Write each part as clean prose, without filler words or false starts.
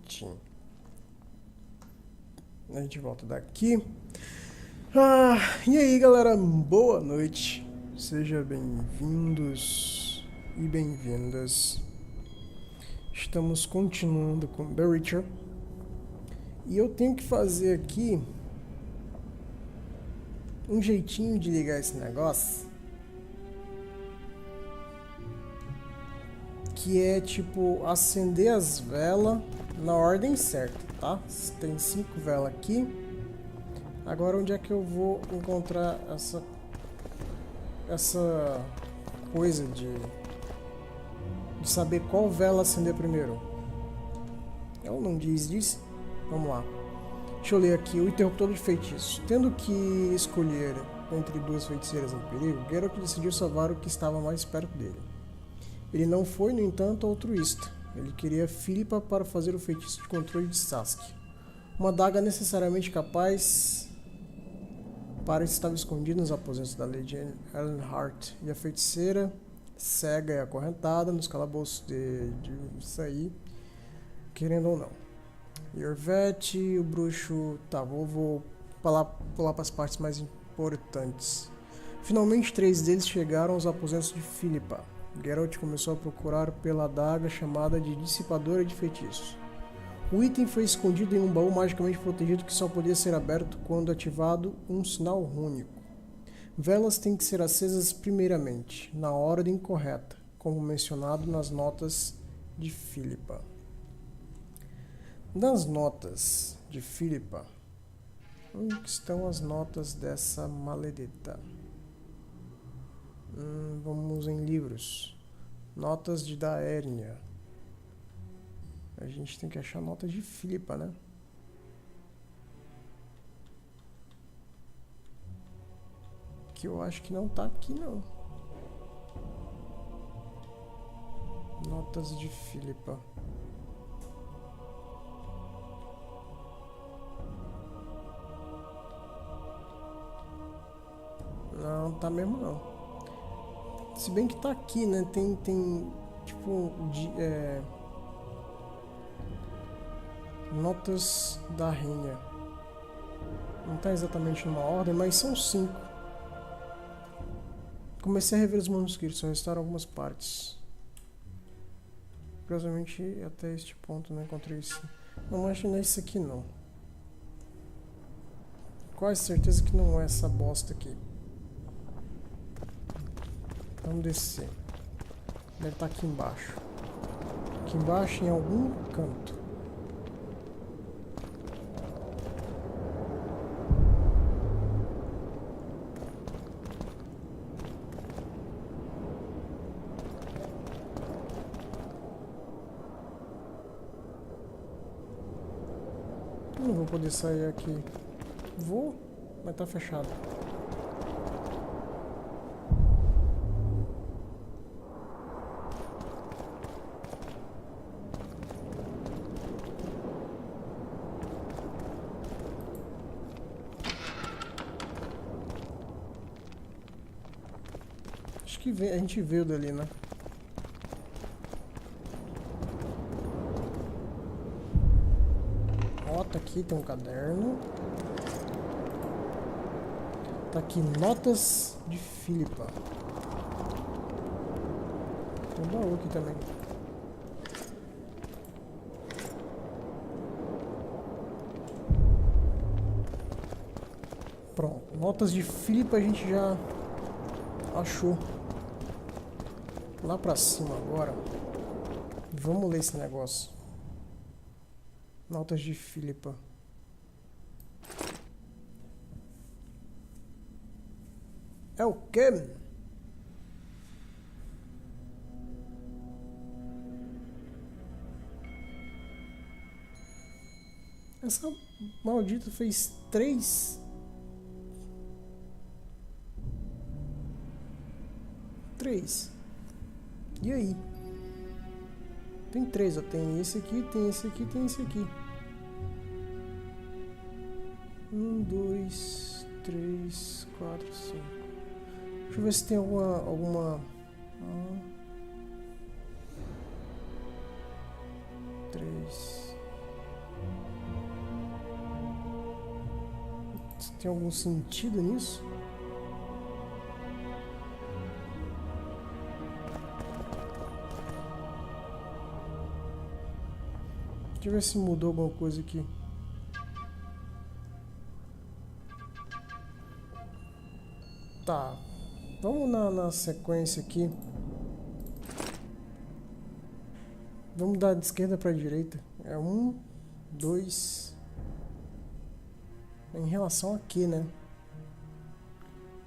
noite. A gente volta daqui. E aí, galera, boa noite. Sejam bem-vindos e bem-vindas. Estamos continuando com The Witcher. E eu tenho que fazer aqui um jeitinho de ligar esse negócio, que é tipo acender as velas na ordem certa, tá? Tem 5 velas aqui. Agora onde é que eu vou encontrar essa coisa de saber qual vela acender primeiro? Ela não diz. Vamos lá. Deixa eu ler aqui. O interruptor de feitiços. Tendo que escolher entre duas feiticeiras em perigo, Geralt decidiu salvar o que estava mais perto dele. Ele não foi, no entanto, altruísta. Ele queria Philippa para fazer o feitiço de controle de Sasuke. Uma adaga necessariamente capaz para estava escondida nos aposentos da Lady Ellenhart. E a feiticeira, cega e acorrentada nos calabouços de sair, querendo ou não. Yorvete, o bruxo... Tá, vou pular para as partes mais importantes. Finalmente, 3 deles chegaram aos aposentos de Philippa. Geralt começou a procurar pela adaga chamada de Dissipadora de Feitiços. O item foi escondido em um baú magicamente protegido que só podia ser aberto quando ativado um sinal rúnico. Velas têm que ser acesas primeiramente, na ordem correta, como mencionado nas notas de Philippa. Nas notas de Philippa, onde estão as notas dessa maledita? Vamos em livros. Notas de Daernia. A gente tem que achar notas de Philippa, né? Que eu acho que não tá aqui, não. Notas de Philippa. Não, tá mesmo não. Se bem que tá aqui, né? Tem tipo notas da rainha. Não tá exatamente numa ordem, mas são 5. Comecei a rever os manuscritos, só restaram algumas partes. Curiosamente, até este ponto não encontrei isso. Não acho que não é isso aqui, não. Quase certeza que não é essa bosta aqui. Vamos descer. Deve estar aqui embaixo. Aqui embaixo, em algum canto. Não vou poder sair aqui. Vou, mas tá fechado. Acho que a gente veio dali, né? Tá aqui, tem um caderno. Tá aqui, notas de Philippa. Tem um baú aqui também. Pronto, notas de Philippa a gente já achou. Lá pra cima agora. Vamos ler esse negócio. Notas de Philippa. É o quê? Essa maldita fez 3. 3. E aí? Tem 3, ó. Tem esse aqui, tem esse aqui, tem esse aqui. 1, 2, 3, 4, 5. Deixa eu ver se tem alguma... 3. Tem algum sentido nisso? Deixa eu ver se mudou alguma coisa aqui. Tá. Vamos na sequência aqui. Vamos dar de esquerda para a direita. É 1, 2. Em relação aqui, né?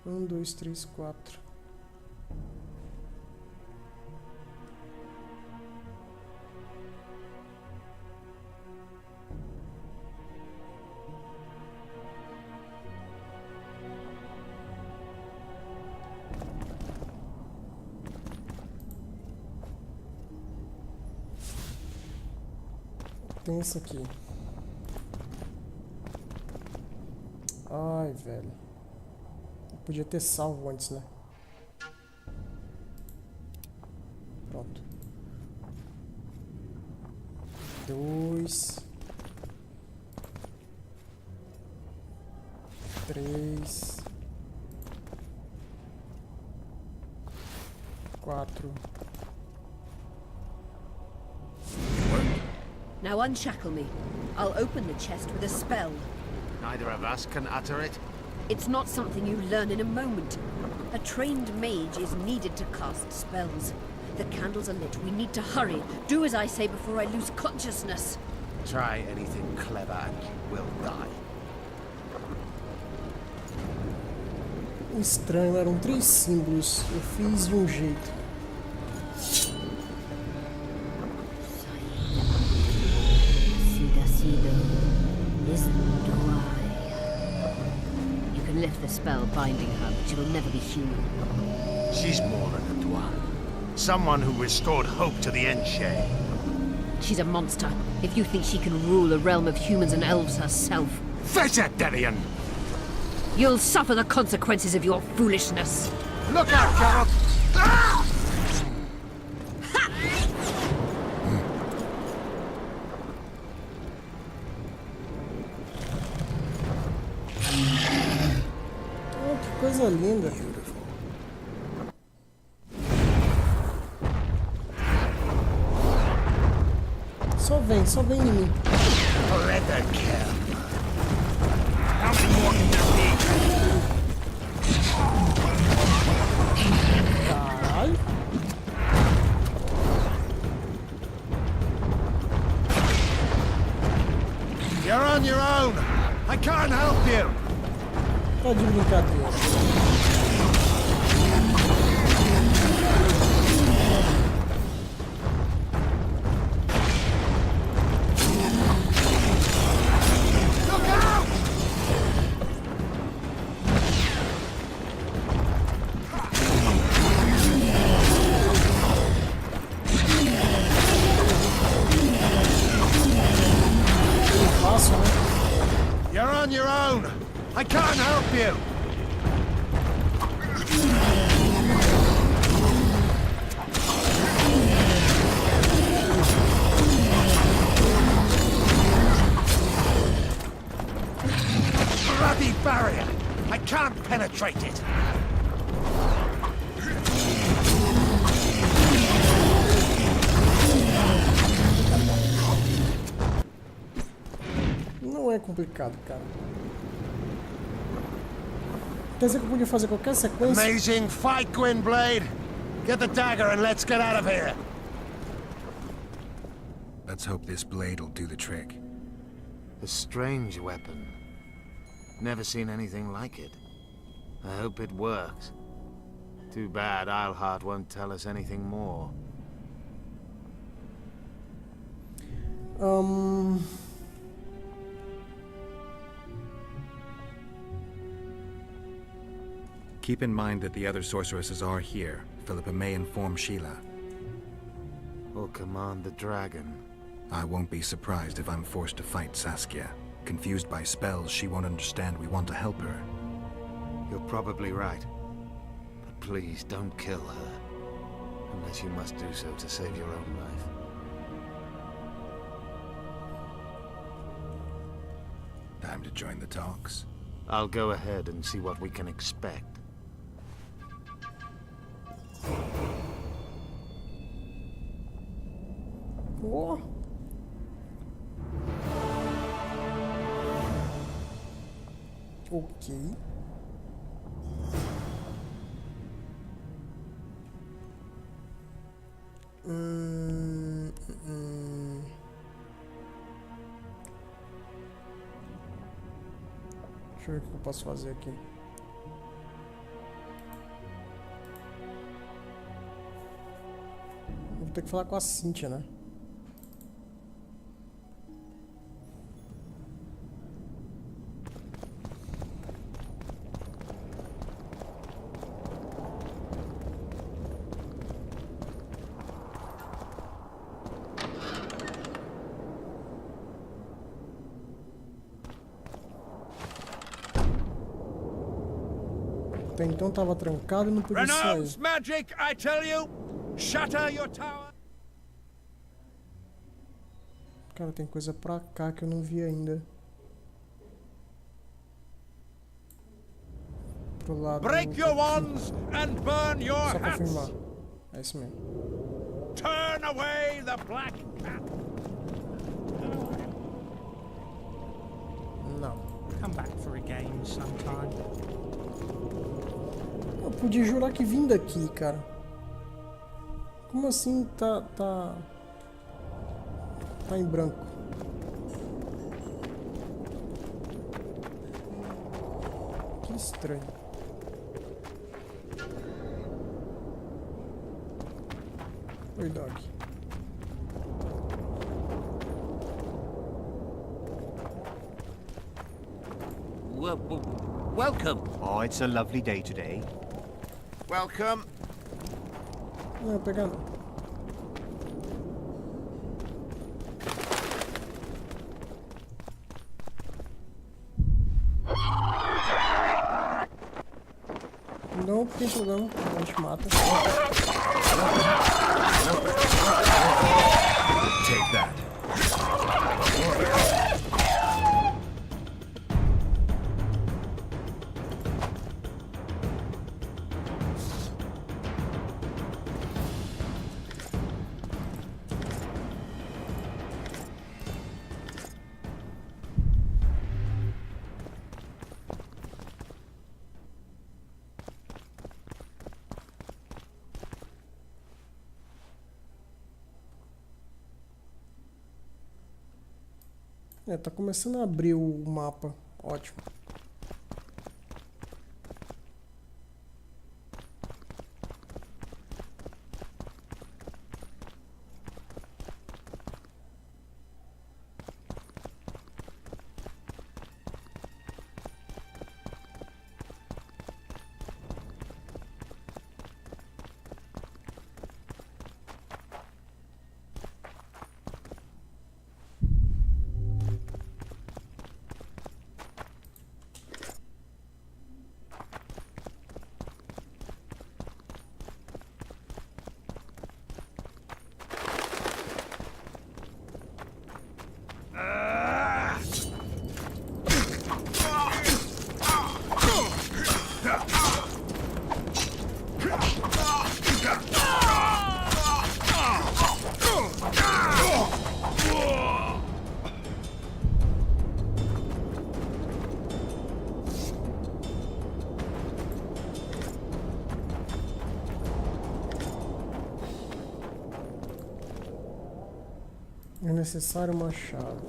1, 2, 3, 4. Tem isso aqui. Ai, velho. Eu podia ter salvo antes, né? Pronto. 2. 3. 4. Now unshackle me. I'll open the chest with a spell. Neither of us can utter it. It's not something you learn in a moment. A trained mage is needed to cast spells. The candles are lit. We need to hurry. Do as I say before I lose consciousness. Try anything clever and you will die. Estranho, eram 3 símbolos. Eu fiz de um jeito. You can lift the spell binding her, but she will never be human. She's more than a dwarf. Someone who restored hope to the Enche. She's a monster. If you think she can rule a realm of humans and elves herself, Vegetarian! you'll suffer the consequences of your foolishness. Look out, Carol! Ah! Oh, que coisa linda. Só vem em mim. Let her kill. How many more can there be? Caralho. You're on your own. I can't help you. Tá de brincadeira. You're on your own. I can't help you. Bloody barrier. I can't penetrate it. Não é complicado, cara. Quer dizer que eu podia fazer qualquer sequência? Amazing fight, Gwynblade. Get the dagger and let's get out of here. Let's hope this blade will do the trick. A strange weapon. Never seen anything like it. I hope it works. Too bad Eilhart won't tell us anything more. Keep in mind that the other sorceresses are here. Philippa may inform Sheila. Or command the dragon. I won't be surprised if I'm forced to fight Saskia. Confused by spells, she won't understand we want to help her. You're probably right. But please don't kill her. Unless you must do so to save your own life. Time to join the talks. I'll go ahead and see what we can expect. Oh. Ok. Deixa eu ver o que eu posso fazer aqui. Vou ter que falar com a Cynthia, né? Até então tava trancado e não podia Renounce sair. magic, I tell you! Shatter your tower! Cara, tem coisa pra cá que eu não vi ainda. Pro lado... Break your aqui. wands and burn your Só confirmar. hats! É isso mesmo. Turn away the black cat! Não. Come back for a game sometime. Eu podia jurar que vim daqui, cara. Como assim tá em branco? Que estranho. Oi, Doc. Welcome. Oh, it's a lovely day today. Welcome. Não, vou pegar não. Não tem problema, a gente mata. Take that. É, tá começando a abrir o mapa. Ótimo. É necessário uma chave.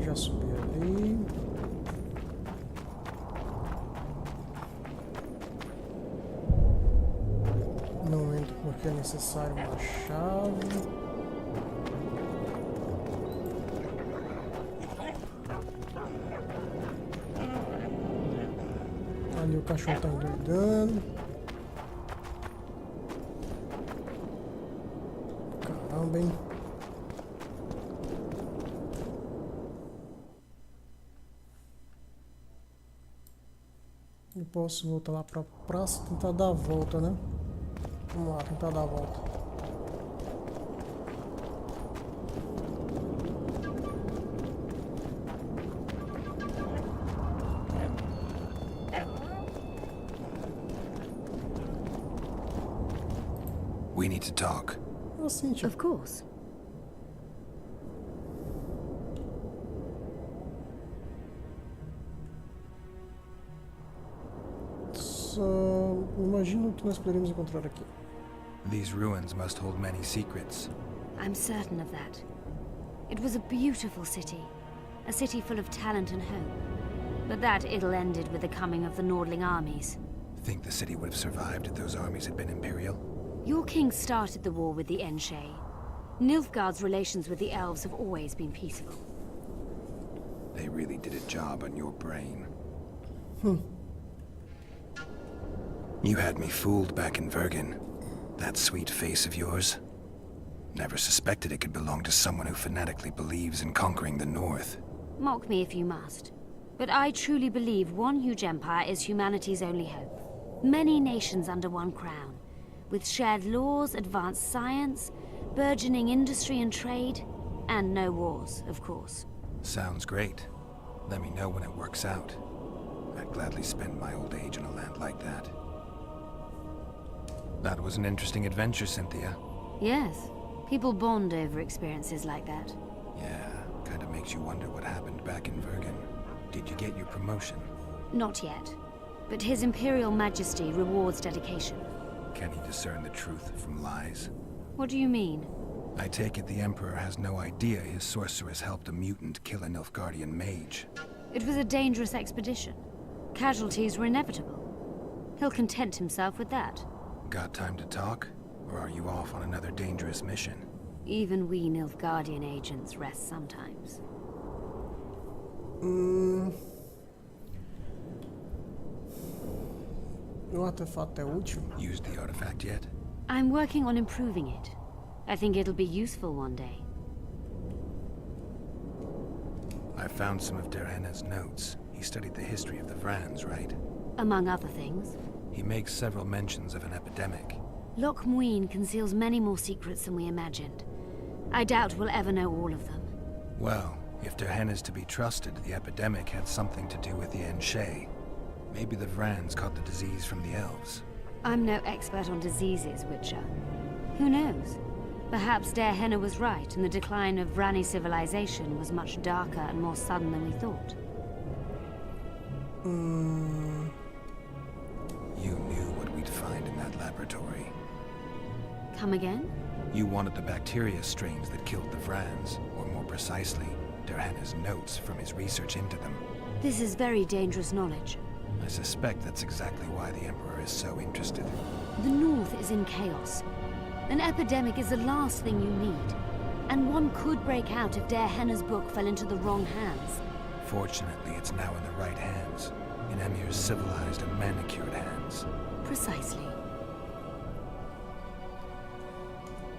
Já subi ali. Não entro porque é necessário uma chave. Ali o cachorro tá endoidando. Caramba, hein? Eu posso voltar lá pra praça e tentar dar a volta, né? Vamos lá, tentar dar a volta. We need to talk. Assim, tipo, Of course. só imagino que nós poderemos encontrar aqui. These ruins must hold many secrets. I'm certain of that. It was a beautiful city. A city full of talent and hope. But that ill ended with the coming of the Nordling armies. Think the city would have survived if those armies had been Imperial? Your king started the war with the Enshe. Nilfgaard's relations with the elves have always been peaceful. They really did a job on your brain. You had me fooled back in Vergen. That sweet face of yours. Never suspected it could belong to someone who fanatically believes in conquering the North. Mock me if you must. But I truly believe one huge empire is humanity's only hope. Many nations under one crown. With shared laws, advanced science, burgeoning industry and trade, and no wars, of course. Sounds great. Let me know when it works out. I'd gladly spend my old age in a land like that. That was an interesting adventure, Cynthia. Yes, people bond over experiences like that. Yeah, kinda makes you wonder what happened back in Vergen. Did you get your promotion? Not yet. But His Imperial Majesty rewards dedication. Can he discern the truth from lies? What do you mean? I take it the Emperor has no idea his sorceress helped a mutant kill a Nilfgaardian mage. It was a dangerous expedition. Casualties were inevitable. He'll content himself with that. Got time to talk? Or are you off on another dangerous mission? Even we Nilfgaardian agents rest sometimes. O artefato é útil? Used the artifact yet? I'm working on improving it. I think it'll be useful one day. I found some of Derhenna's notes. He studied the history of the Vrans, right? Among other things. He makes several mentions of an epidemic. Loch Muin conceals many more secrets than we imagined. I doubt we'll ever know all of them. Well, if Derhenna's to be trusted, the epidemic had something to do with the Enshe. Maybe the Vrans caught the disease from the elves. I'm no expert on diseases, Witcher. Who knows? Perhaps Derhenna was right, and the decline of Vrani civilization was much darker and more sudden than we thought. You knew what we'd find in that laboratory. Come again? You wanted the bacteria strains that killed the Vrans, or more precisely, Derhenna's notes from his research into them. This is very dangerous knowledge. I suspect that's exactly why the Emperor is so interested. The North is in chaos. An epidemic is the last thing you need. And one could break out if Derhenna's book fell into the wrong hands. Fortunately, it's now in the right hands. In Emir's civilized and manicured hands. Precisely.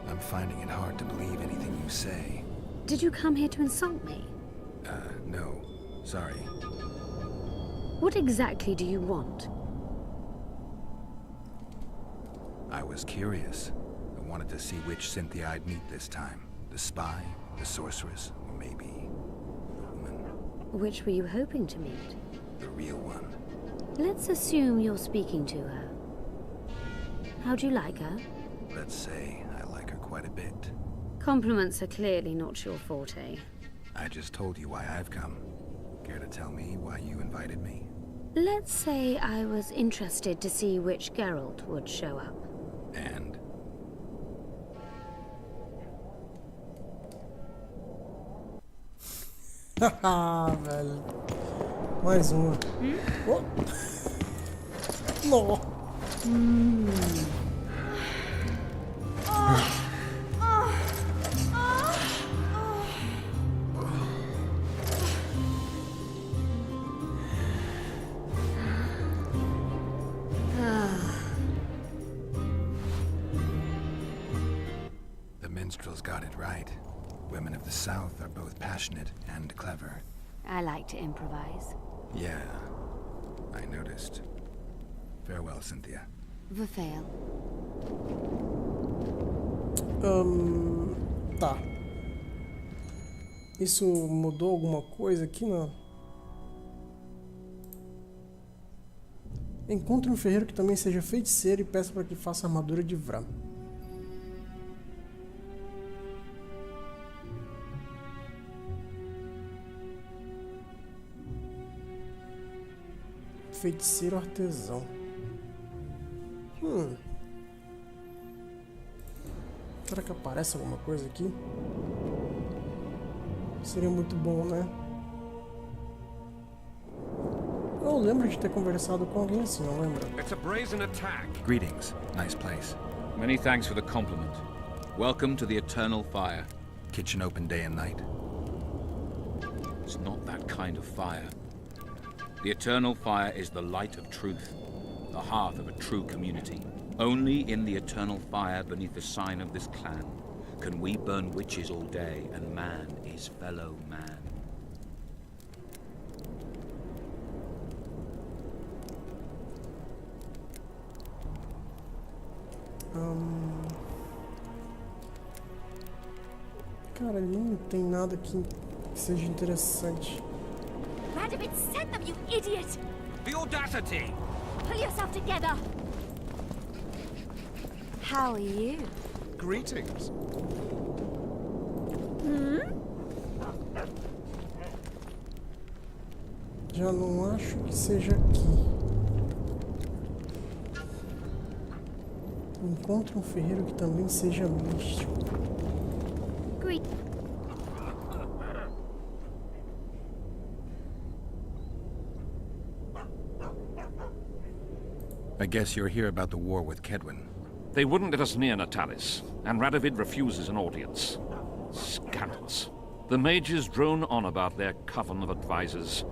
I'm finding it hard to believe anything you say. Did you come here to insult me? No. Sorry. What exactly do you want? I was curious. I wanted to see which Cynthia I'd meet this time. The spy, the sorceress, or maybe the woman. Which were you hoping to meet? The real one. Let's assume you're speaking to her. How'd you like her? Let's say I like her quite a bit. Compliments are clearly not your forte. I just told you why I've come. Care to tell me why you invited me? Let's say I was interested to see which Geralt would show up. And? Haha, velho. Mais uma. Oh. Não. The minstrels got it right. Women of the South are both passionate and clever. I like to improvise. Yeah, I noticed. Farewell, Cynthia. Verfail. Tá. Isso mudou alguma coisa aqui? Não. Encontre um ferreiro que também seja feiticeiro e peça para que faça a armadura de Vram. Feiticeiro artesão. Será que aparece alguma coisa aqui? Seria muito bom, né? Eu lembro de ter conversado com alguém assim, não lembro? It's a brazen attack. Greetings. Nice place. Many thanks for the compliment. Welcome to the Eternal Fire. Kitchen open day and night. It's not that kind of fire. The Eternal Fire is the light of truth, the hearth of a true community. Only in the Eternal Fire beneath the sign of this clan can we burn witches all day and man is fellow man. Cara, não tem nada que seja interessante. Radovid sent them, you idiot! The audacity! Pull yourself together! How are you? Greetings. Já não acho que seja aqui. Encontre um ferreiro que também seja místico. Greet. I guess you're here about the war with Kedwin. They wouldn't let us near Natalis, and Radovid refuses an audience. Scandalous. The mages drone on about their coven of advisors,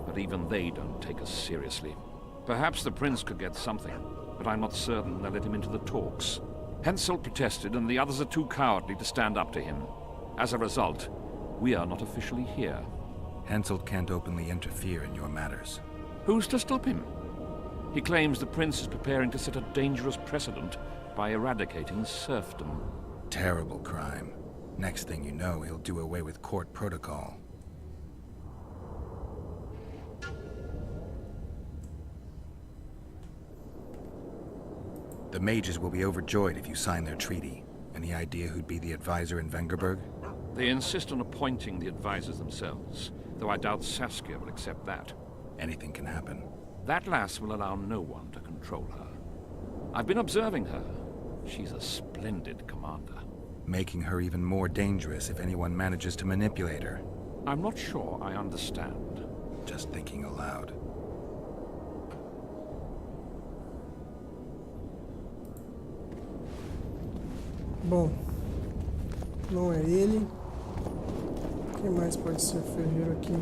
but even they don't take us seriously. Perhaps the prince could get something, but I'm not certain they'll let him into the talks. Hensel protested, and the others are too cowardly to stand up to him. As a result, we are not officially here. Henselt can't openly interfere in your matters. Who's to stop him? He claims the prince is preparing to set a dangerous precedent by eradicating serfdom. Terrible crime. Next thing you know, he'll do away with court protocol. The mages will be overjoyed if you sign their treaty. Any idea who'd be the advisor in Vengerberg? They insist on appointing the advisors themselves, though I doubt Saskia will accept that. Anything can happen. That lass will allow no one to control her. I've been observing her. She's a splendid commander. Making her even more dangerous if anyone manages to manipulate her. I'm not sure I understand. Just thinking aloud. Bom, não é ele. Quem mais pode ser ferreiro aqui?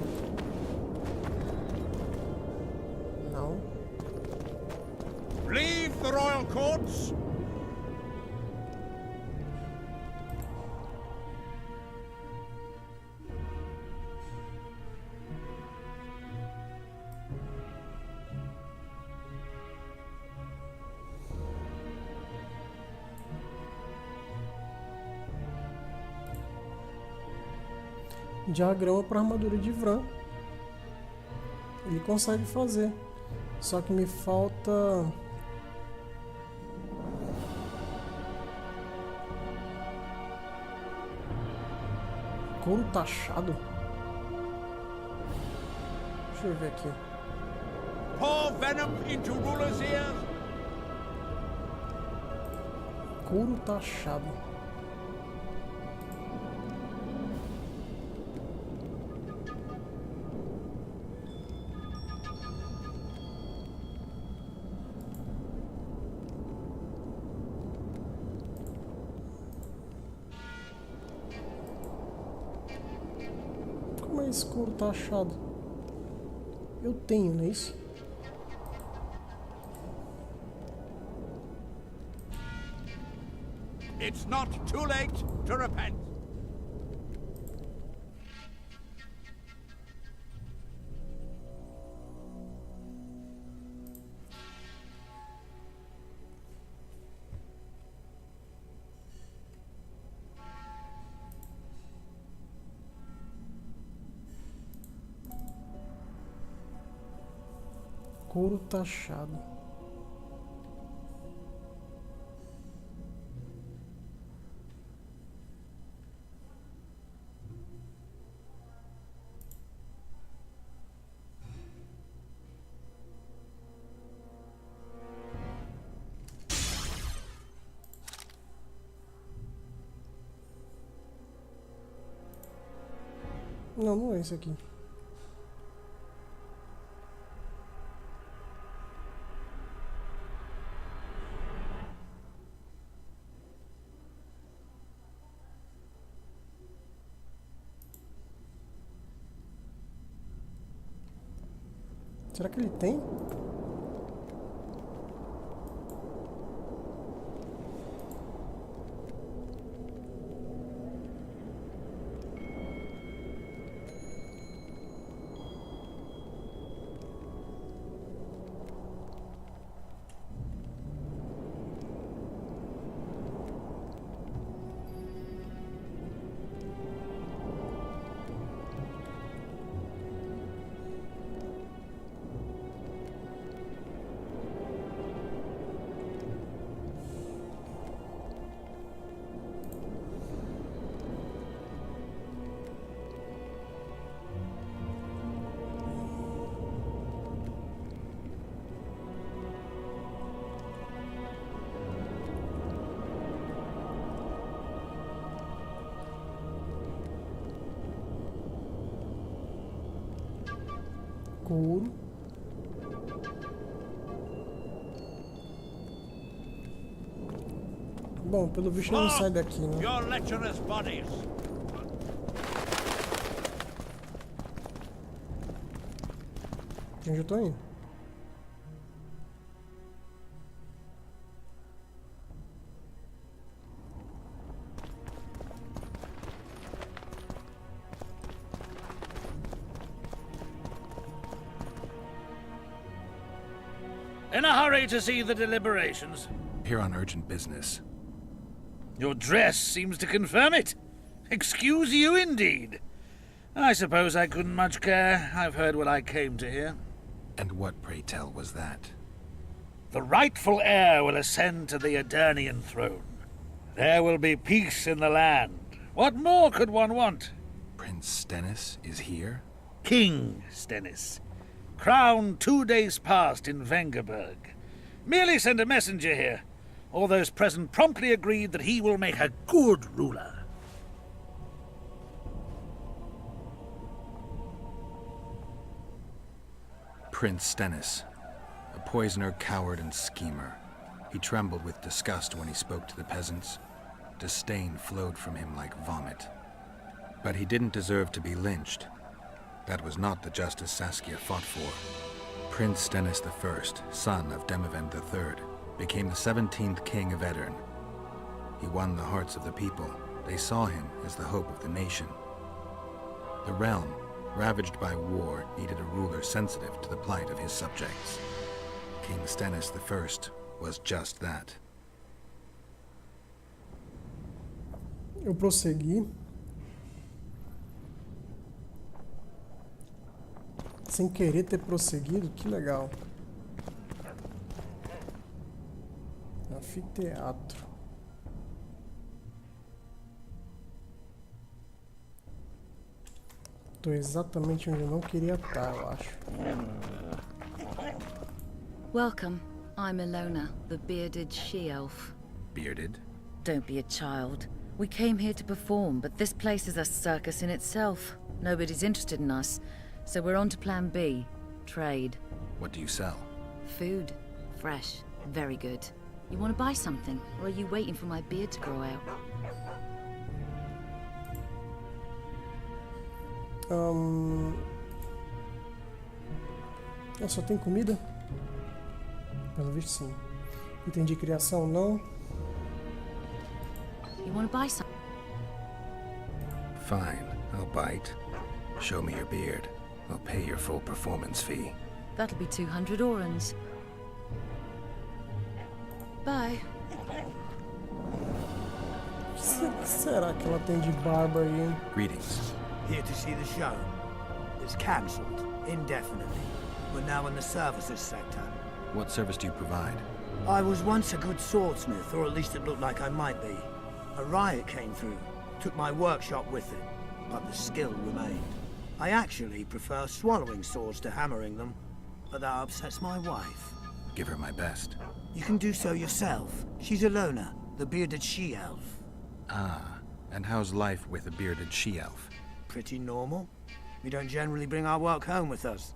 Não. Leave the royal courts! Diagrama para armadura de Vram. Ele consegue fazer. Só que me falta... couro taxado? Deixa eu ver aqui. Pour venom into rulers' ears! Couro taxado. Como é esse couro taxado? Eu tenho, não é isso? It's not too late to repent. Couro taxado. Não, não é esse aqui. Será que ele tem? Couro. Bom, pelo visto ele não sai daqui, né? Your lecherous bodies. Onde eu tô indo? In a hurry to see the deliberations. Here on urgent business. Your dress seems to confirm it. Excuse you indeed. I suppose I couldn't much care. I've heard what I came to hear. And what, pray tell, was that? The rightful heir will ascend to the Eternian throne. There will be peace in the land. What more could one want? Prince Stennis is here? King Stennis. Crowned 2 days past in Vengerberg. Merely send a messenger here. All those present promptly agreed that he will make a good ruler. Prince Stennis. A poisoner, coward, and schemer. He trembled with disgust when he spoke to the peasants. Disdain flowed from him like vomit. But he didn't deserve to be lynched. That was not the justice Saskia fought for. Prince Stennis I, son of Demavend III, became the 17th king of Aedirn. He won the hearts of the people. They saw him as the hope of the nation. The realm, ravaged by war, needed a ruler sensitive to the plight of his subjects. King Stennis I was just that. Eu prossegui. Sem querer ter prosseguido, que legal. Anfiteatro. Tô exatamente onde eu não queria estar, eu acho. Welcome. I'm Ilona, the bearded she-elf. Bearded? Don't be a child. We came here to perform, but this place is a circus in itself. Nobody's interested in us, so we're on to plan B. Trade. What do you sell? Food. Fresh. Very good. You want to buy something, or are you waiting for my beard to grow out? Só tem comida? Pelo visto sim. Item de criação não. You want to buy something? Fine, I'll bite. Show me your beard. I'll pay your full performance fee. That'll be 200 orans. Bye. Será que ela tem de barba aí, hein? Greetings. Here to see the show. It's cancelled indefinitely. We're now in the services sector. What service do you provide? I was once a good swordsmith, or at least it looked like I might be. A riot came through, took my workshop with it, but the skill remained. I actually prefer swallowing swords to hammering them, but that upsets my wife. Give her my best. You can do so yourself. She's Alona, the bearded she-elf. Ah, and how's life with a bearded she-elf? Pretty normal. We don't generally bring our work home with us.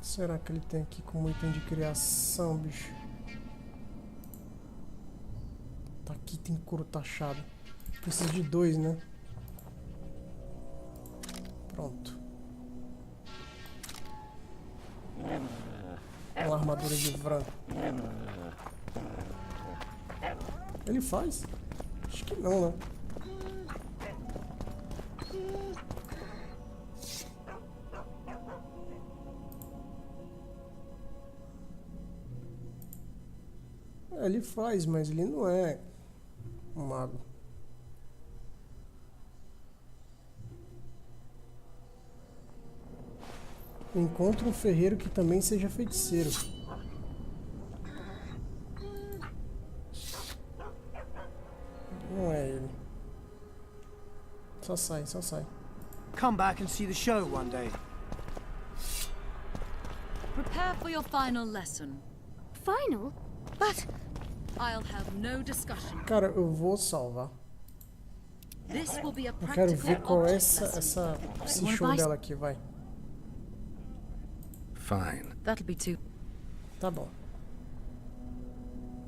Será que ele tem aqui como item de criação, bicho? Tá aqui, tem couro taxado. Precisa de 2, né? Pronto. Uma armadura de branco. Ele faz? Acho que não, né? Ele faz, mas ele não é um mago. Encontre um ferreiro que também seja feiticeiro. Não é ele. Só sai, só sai. Come back and see the show one day. Prepare for your final lesson. Final? But I'll have no discussion. Cara, eu vou salvar. This will be a Eu quero ver qual é practical esse show dela aqui, vai. Fine. That'll be too. Tá bom.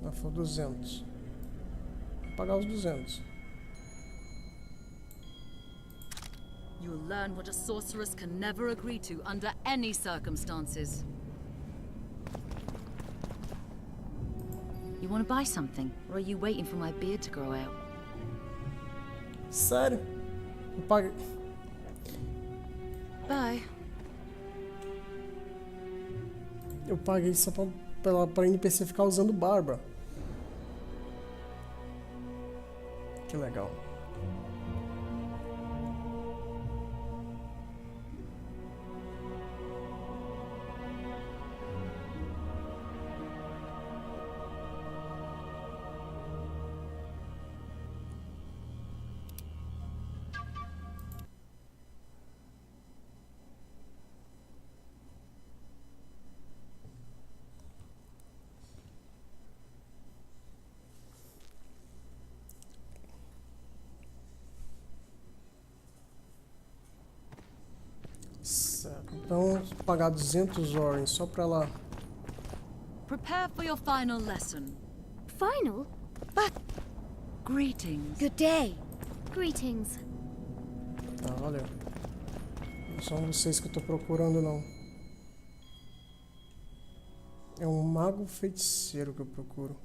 Ela falou 200. Vou pagar os 200. You will learn what a sorceress can never agree to under any circumstances. You want to buy something, or are you waiting for my beard to grow out? Sério? Eu paguei. Bye. Eu paguei só pra NPC ficar usando barba. Que legal. Então, vou pagar 200 orange só pra ela. Prepare for your final lesson. final? But Greetings. good day. Greetings. Tá, valeu. Não são vocês que eu tô procurando, não. É um mago feiticeiro que eu procuro.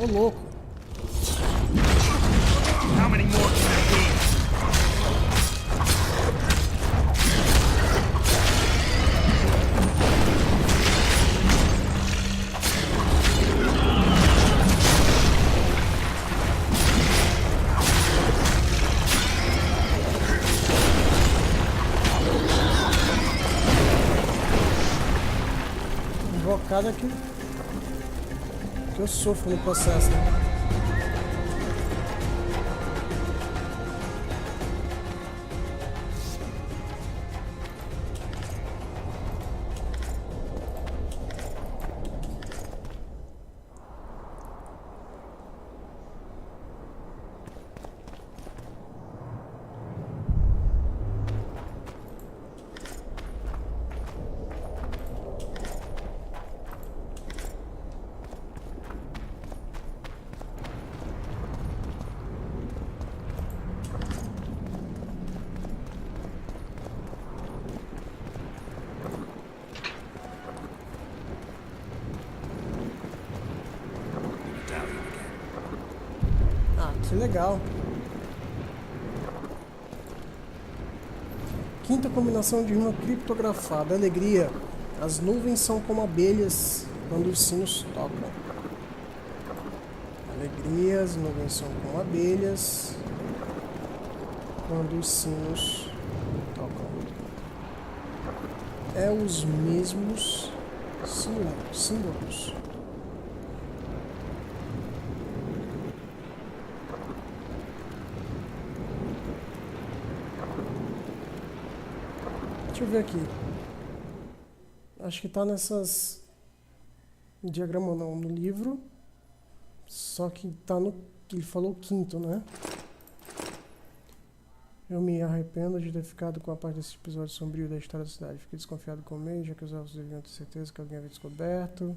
Ô, louco. How many more can there be? Invocada que eu sofro no processo, né? Ah, que legal. Quinta combinação de rima criptografada. Alegria. As nuvens são como abelhas quando os sinos tocam. Alegria. As nuvens são como abelhas quando os sinos tocam. É os mesmos símbolos. Deixa eu ver aqui. Acho que tá nessas... diagrama não, no livro. Só que tá no... que ele falou quinto, né? Eu me arrependo de ter ficado com a parte desse episódio sombrio da história da cidade. Fiquei desconfiado com o meio, já que os elfos deviam ter certeza que alguém havia descoberto.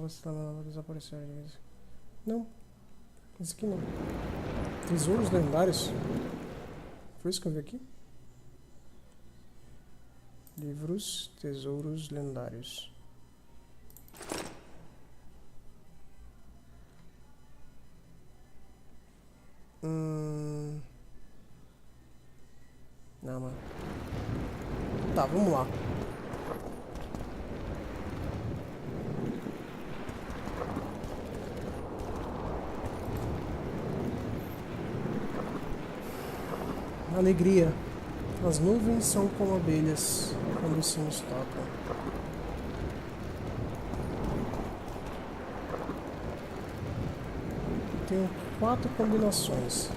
Você tá na desaparecer. Não. Esse aqui não. Tesouros lendários. Foi isso que eu vi aqui? Livros, tesouros lendários. Não, mano. Tá, vamos lá. Alegria. As nuvens são como abelhas quando os sinos tocam. Tenho 4 combinações.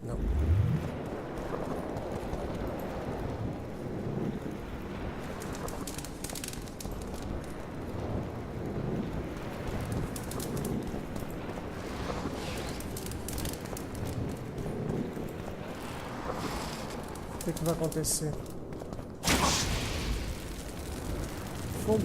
Não. O que vai acontecer? Fogo.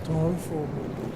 Toma fogo.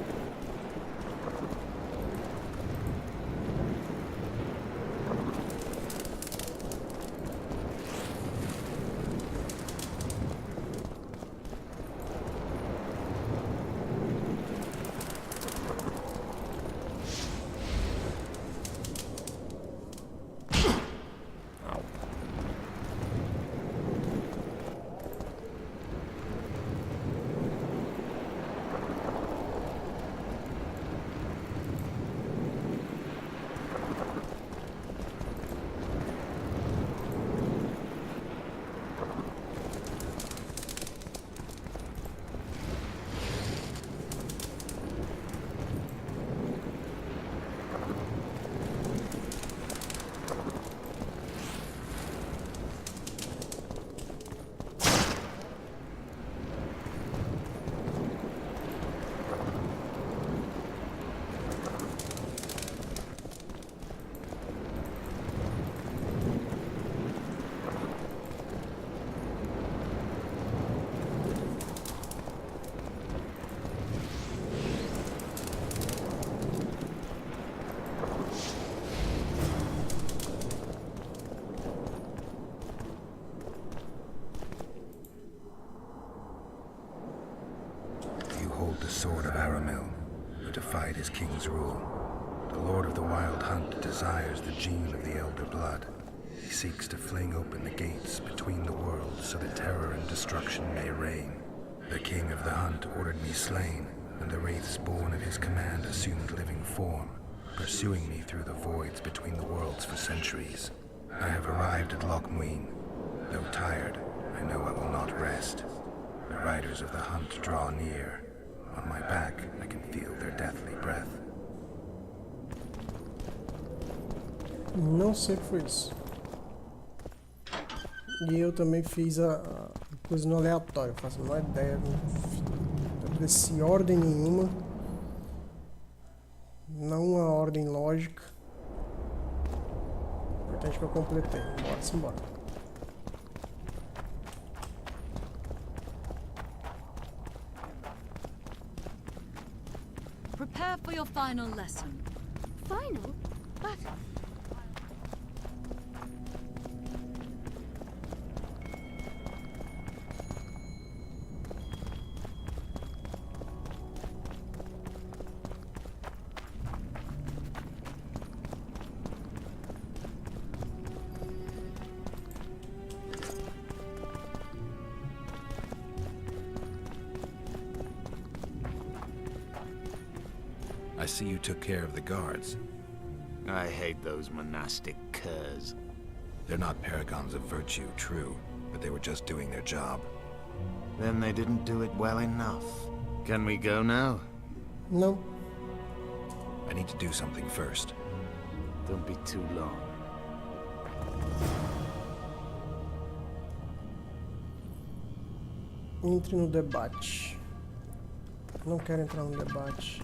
The sword of Aramil, who defied his king's rule. The Lord of the Wild Hunt desires the gene of the Elder Blood. He seeks to fling open the gates between the worlds so that terror and destruction may reign. The King of the Hunt ordered me slain, and the wraiths born of his command assumed living form, pursuing me through the voids between the worlds for centuries. I have arrived at Loch Muin. Though tired, I know I will not rest. The riders of the hunt draw near. On my back, I can feel their deathly breath. Não sei o que foi isso. E eu também fiz a coisa no aleatório. Faço a menor ideia. Não obedeci ordem nenhuma. Não uma ordem lógica. Importante que eu completei. Bora, simbora. Prepare for your final lesson. Final? But... I see you took care of the guards. I hate those monastic curs. They're not paragons of virtue, true, but they were just doing their job. Then they didn't do it well enough. Can we go now? No. I need to do something first. Don't be too long. Entre no debate. Não quero entrar no debate.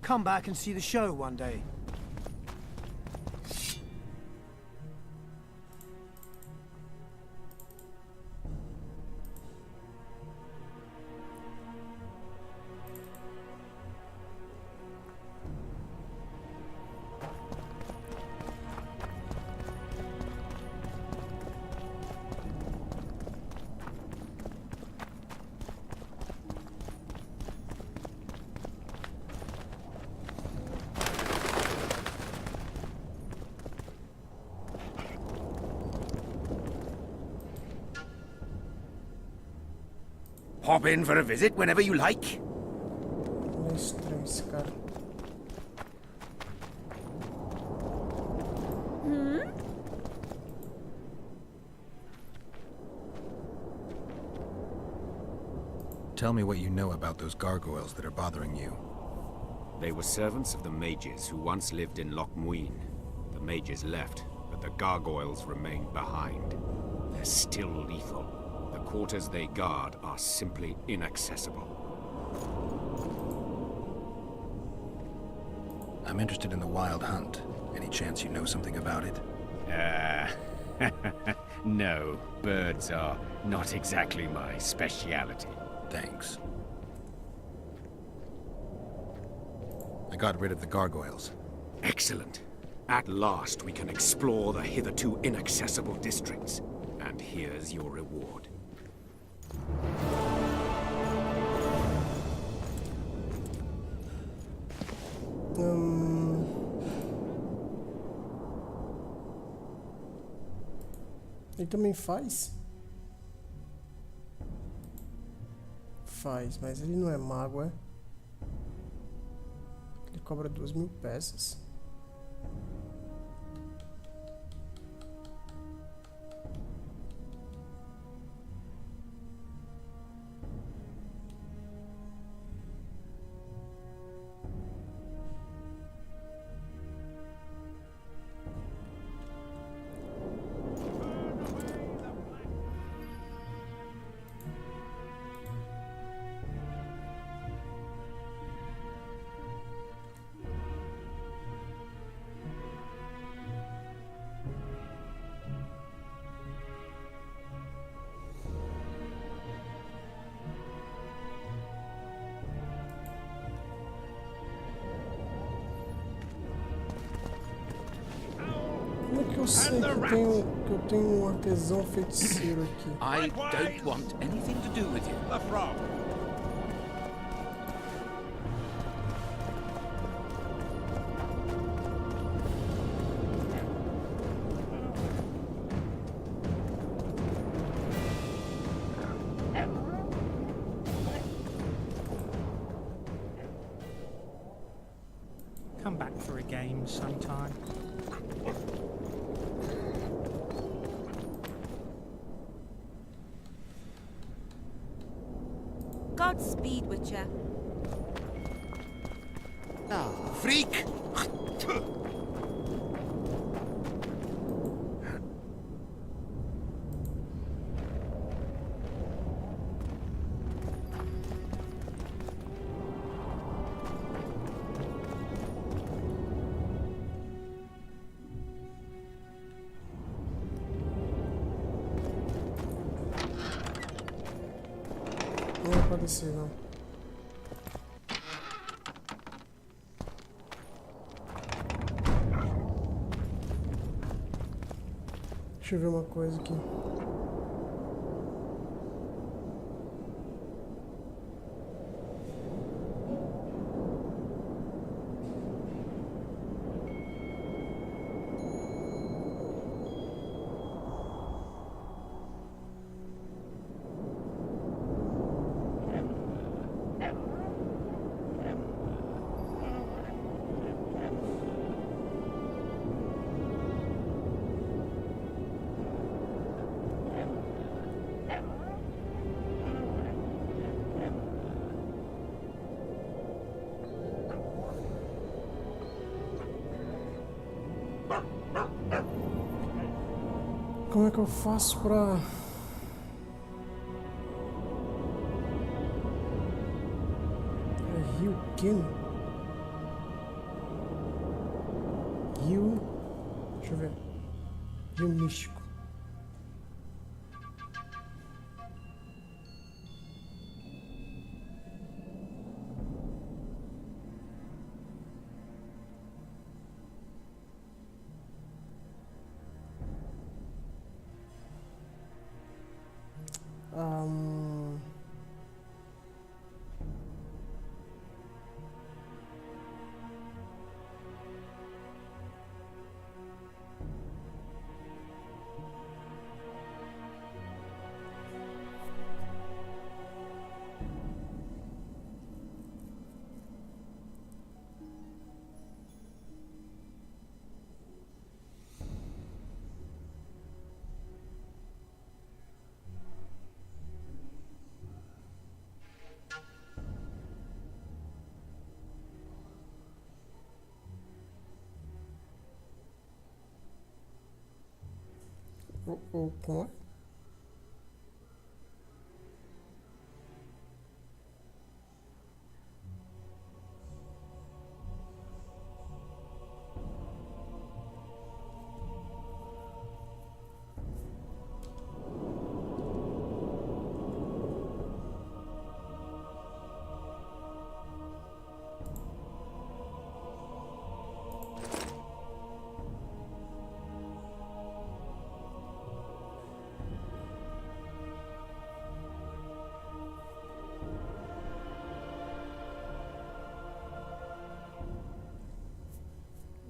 Come back and see the show one day. Hop in for a visit whenever you like. Estranho esse cara. Tell me what you know about those gargoyles that are bothering you. They were servants of the mages who once lived in Loch Muin. The mages left, but the gargoyles remained behind. They're still lethal. The quarters they guard are simply inaccessible. I'm interested in the Wild Hunt. Any chance you know something about it? No, birds are not exactly my speciality. Thanks. I got rid of the gargoyles. Excellent. At last we can explore the hitherto inaccessible districts. And here's your reward. Ele também faz? Faz, mas ele não é mago, é? Ele cobra 2.000 peças. Como é que eu sei que eu tenho um artesão feiticeiro aqui? I don't want anything to do with you. The frog. Come back for a game sometime. Godspeed, Witcher. Freak! descer, não. Deixa eu ver uma coisa aqui. Como é que eu faço pra... É rio quem? Rio... Deixa eu ver. Rio místico. Como é?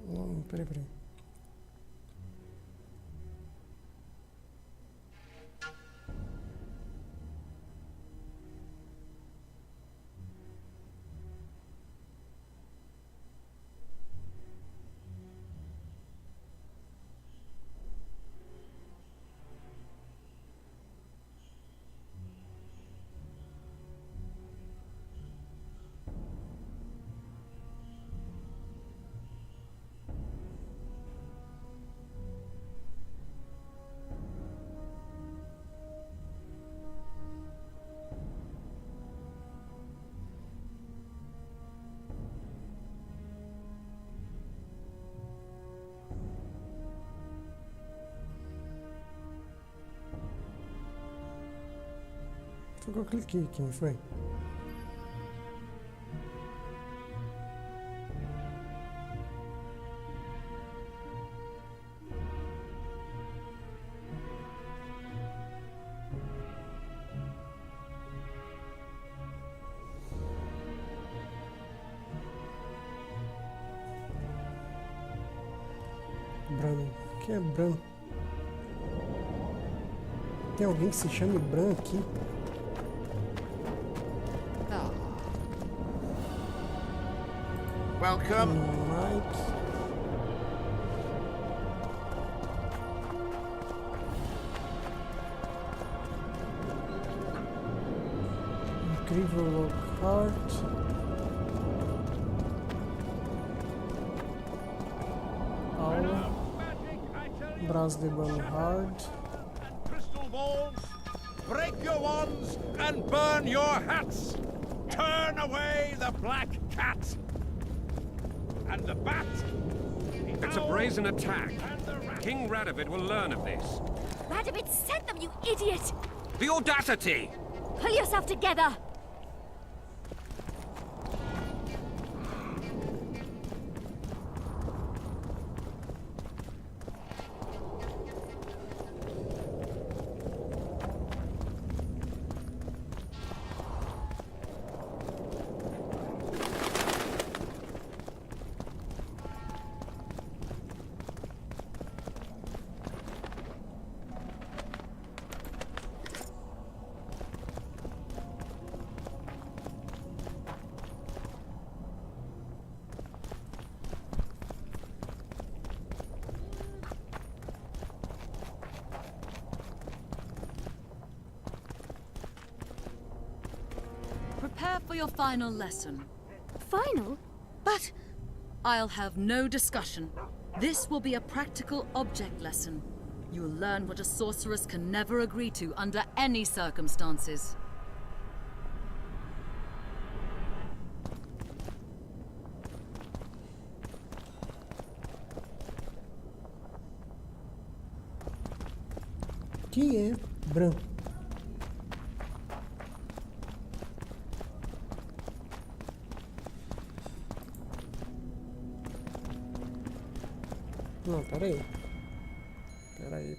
Não, peraí. Foi que eu cliquei aqui, não foi? Bran. Quem é Bran? Tem alguém que se chame Bran aqui? Welcome. Mike. Incrível Lockhart. Aula. Braço de Banhard. Crystal balls, break your wands and burn your hats. Turn away the black cat. And the bat. It's a brazen attack. King Radovid will learn of this. Radovid sent them, you idiot! The audacity! Pull yourself together! for your final lesson. Final? But I'll have no discussion. This will be a practical object lesson. You'll learn what a sorceress can never agree to under any circumstances. Que é branco. Não, peraí. Peraí.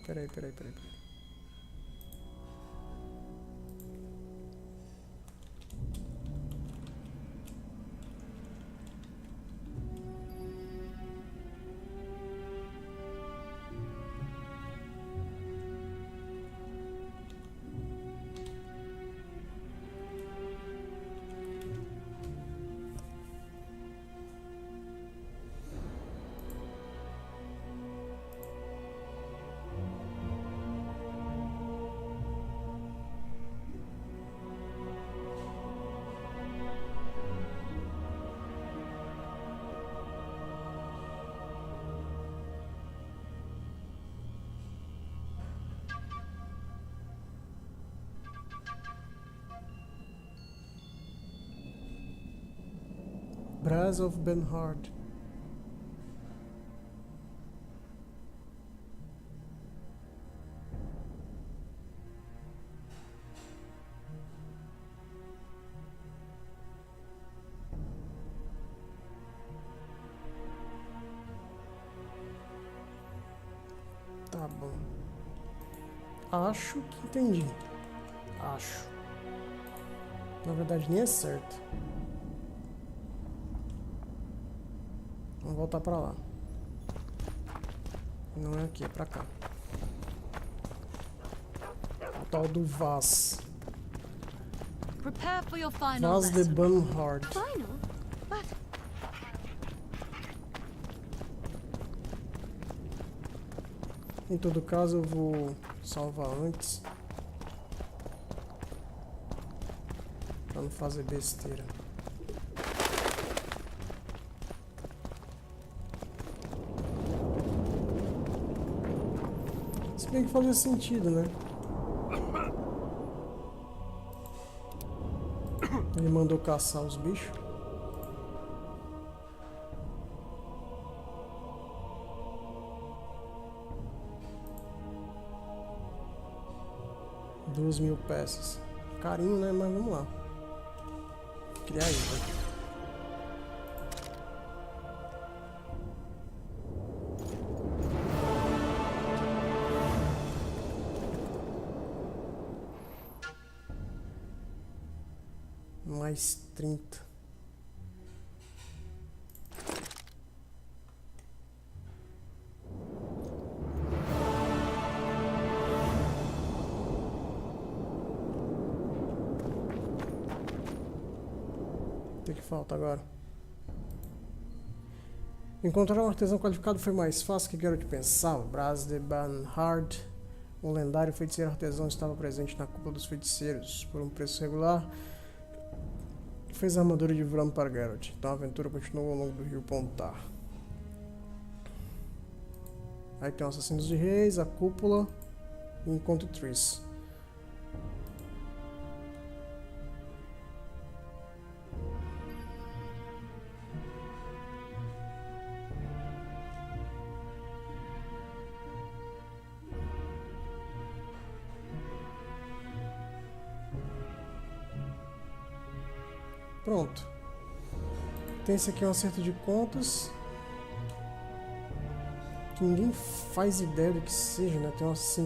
Brass of Benhard. Tá bom. Acho que entendi. Acho. Na verdade nem é certo. Vamos voltar pra lá. Não é aqui, é pra cá. O tal do Vaz. Prepare for your final Vaz de lesson. Benhard. Final? But... Em todo caso, eu vou salvar antes. Pra não fazer besteira. Se bem que fazia sentido, né? Ele mandou caçar os bichos. Duas 1000 peças. Carinho, né? Mas vamos lá. Criar isso. Mais 30. O que falta agora? Encontrar um artesão qualificado foi mais fácil que Geralt pensava. Bras de Banhard, um lendário feiticeiro artesão, estava presente na cúpula dos feiticeiros. Por um preço regular, fez a armadura de Vram para Geralt. Então a aventura continuou ao longo do rio Pontar. Aí tem os Assassinos de Reis, a cúpula e encontro Triss. Pronto. Tem esse aqui, um acerto de contas. Que ninguém faz ideia do que seja, né?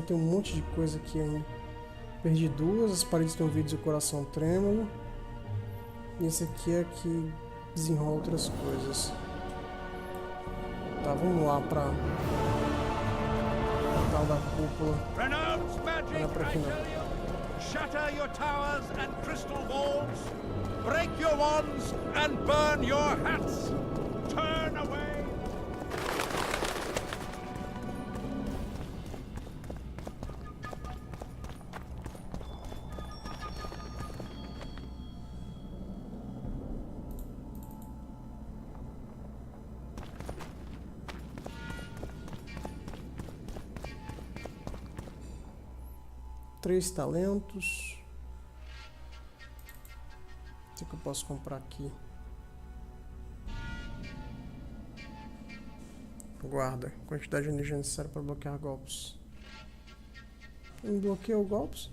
Tem um monte de coisa aqui ainda. Perdi duas, as paredes têm vídeos e o coração trêmulo. E esse aqui é que desenrola outras coisas. Tá, vamos lá pra tal da cúpula. Não é pra aqui não. Shatter your towers and crystal walls. Break your wands and burn your hats. Turn away. 3 talentos. O que eu posso comprar aqui? Guarda. Quantidade de energia necessária para bloquear golpes. Não bloqueia golpes?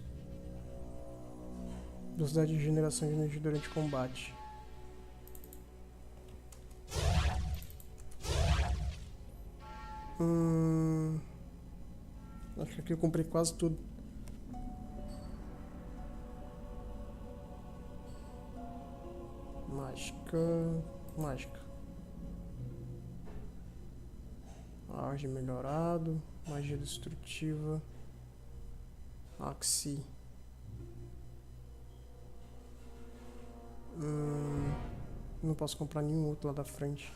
Velocidade de generação de energia durante o combate. Acho que aqui eu comprei quase tudo. Mágica. Arde melhorado. Magia destrutiva. Axi. Não posso comprar nenhum outro lá da frente.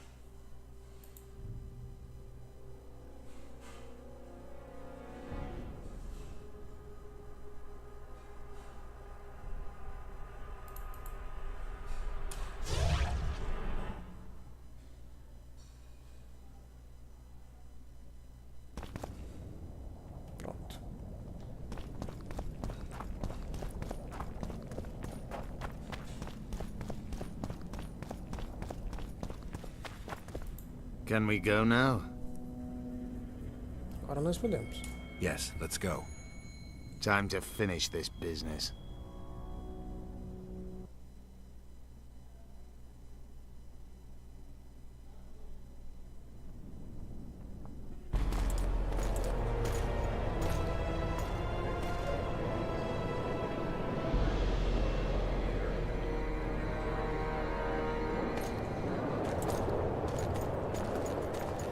Can we go now? Agora nós podemos. Yes, let's go. Time to finish this business.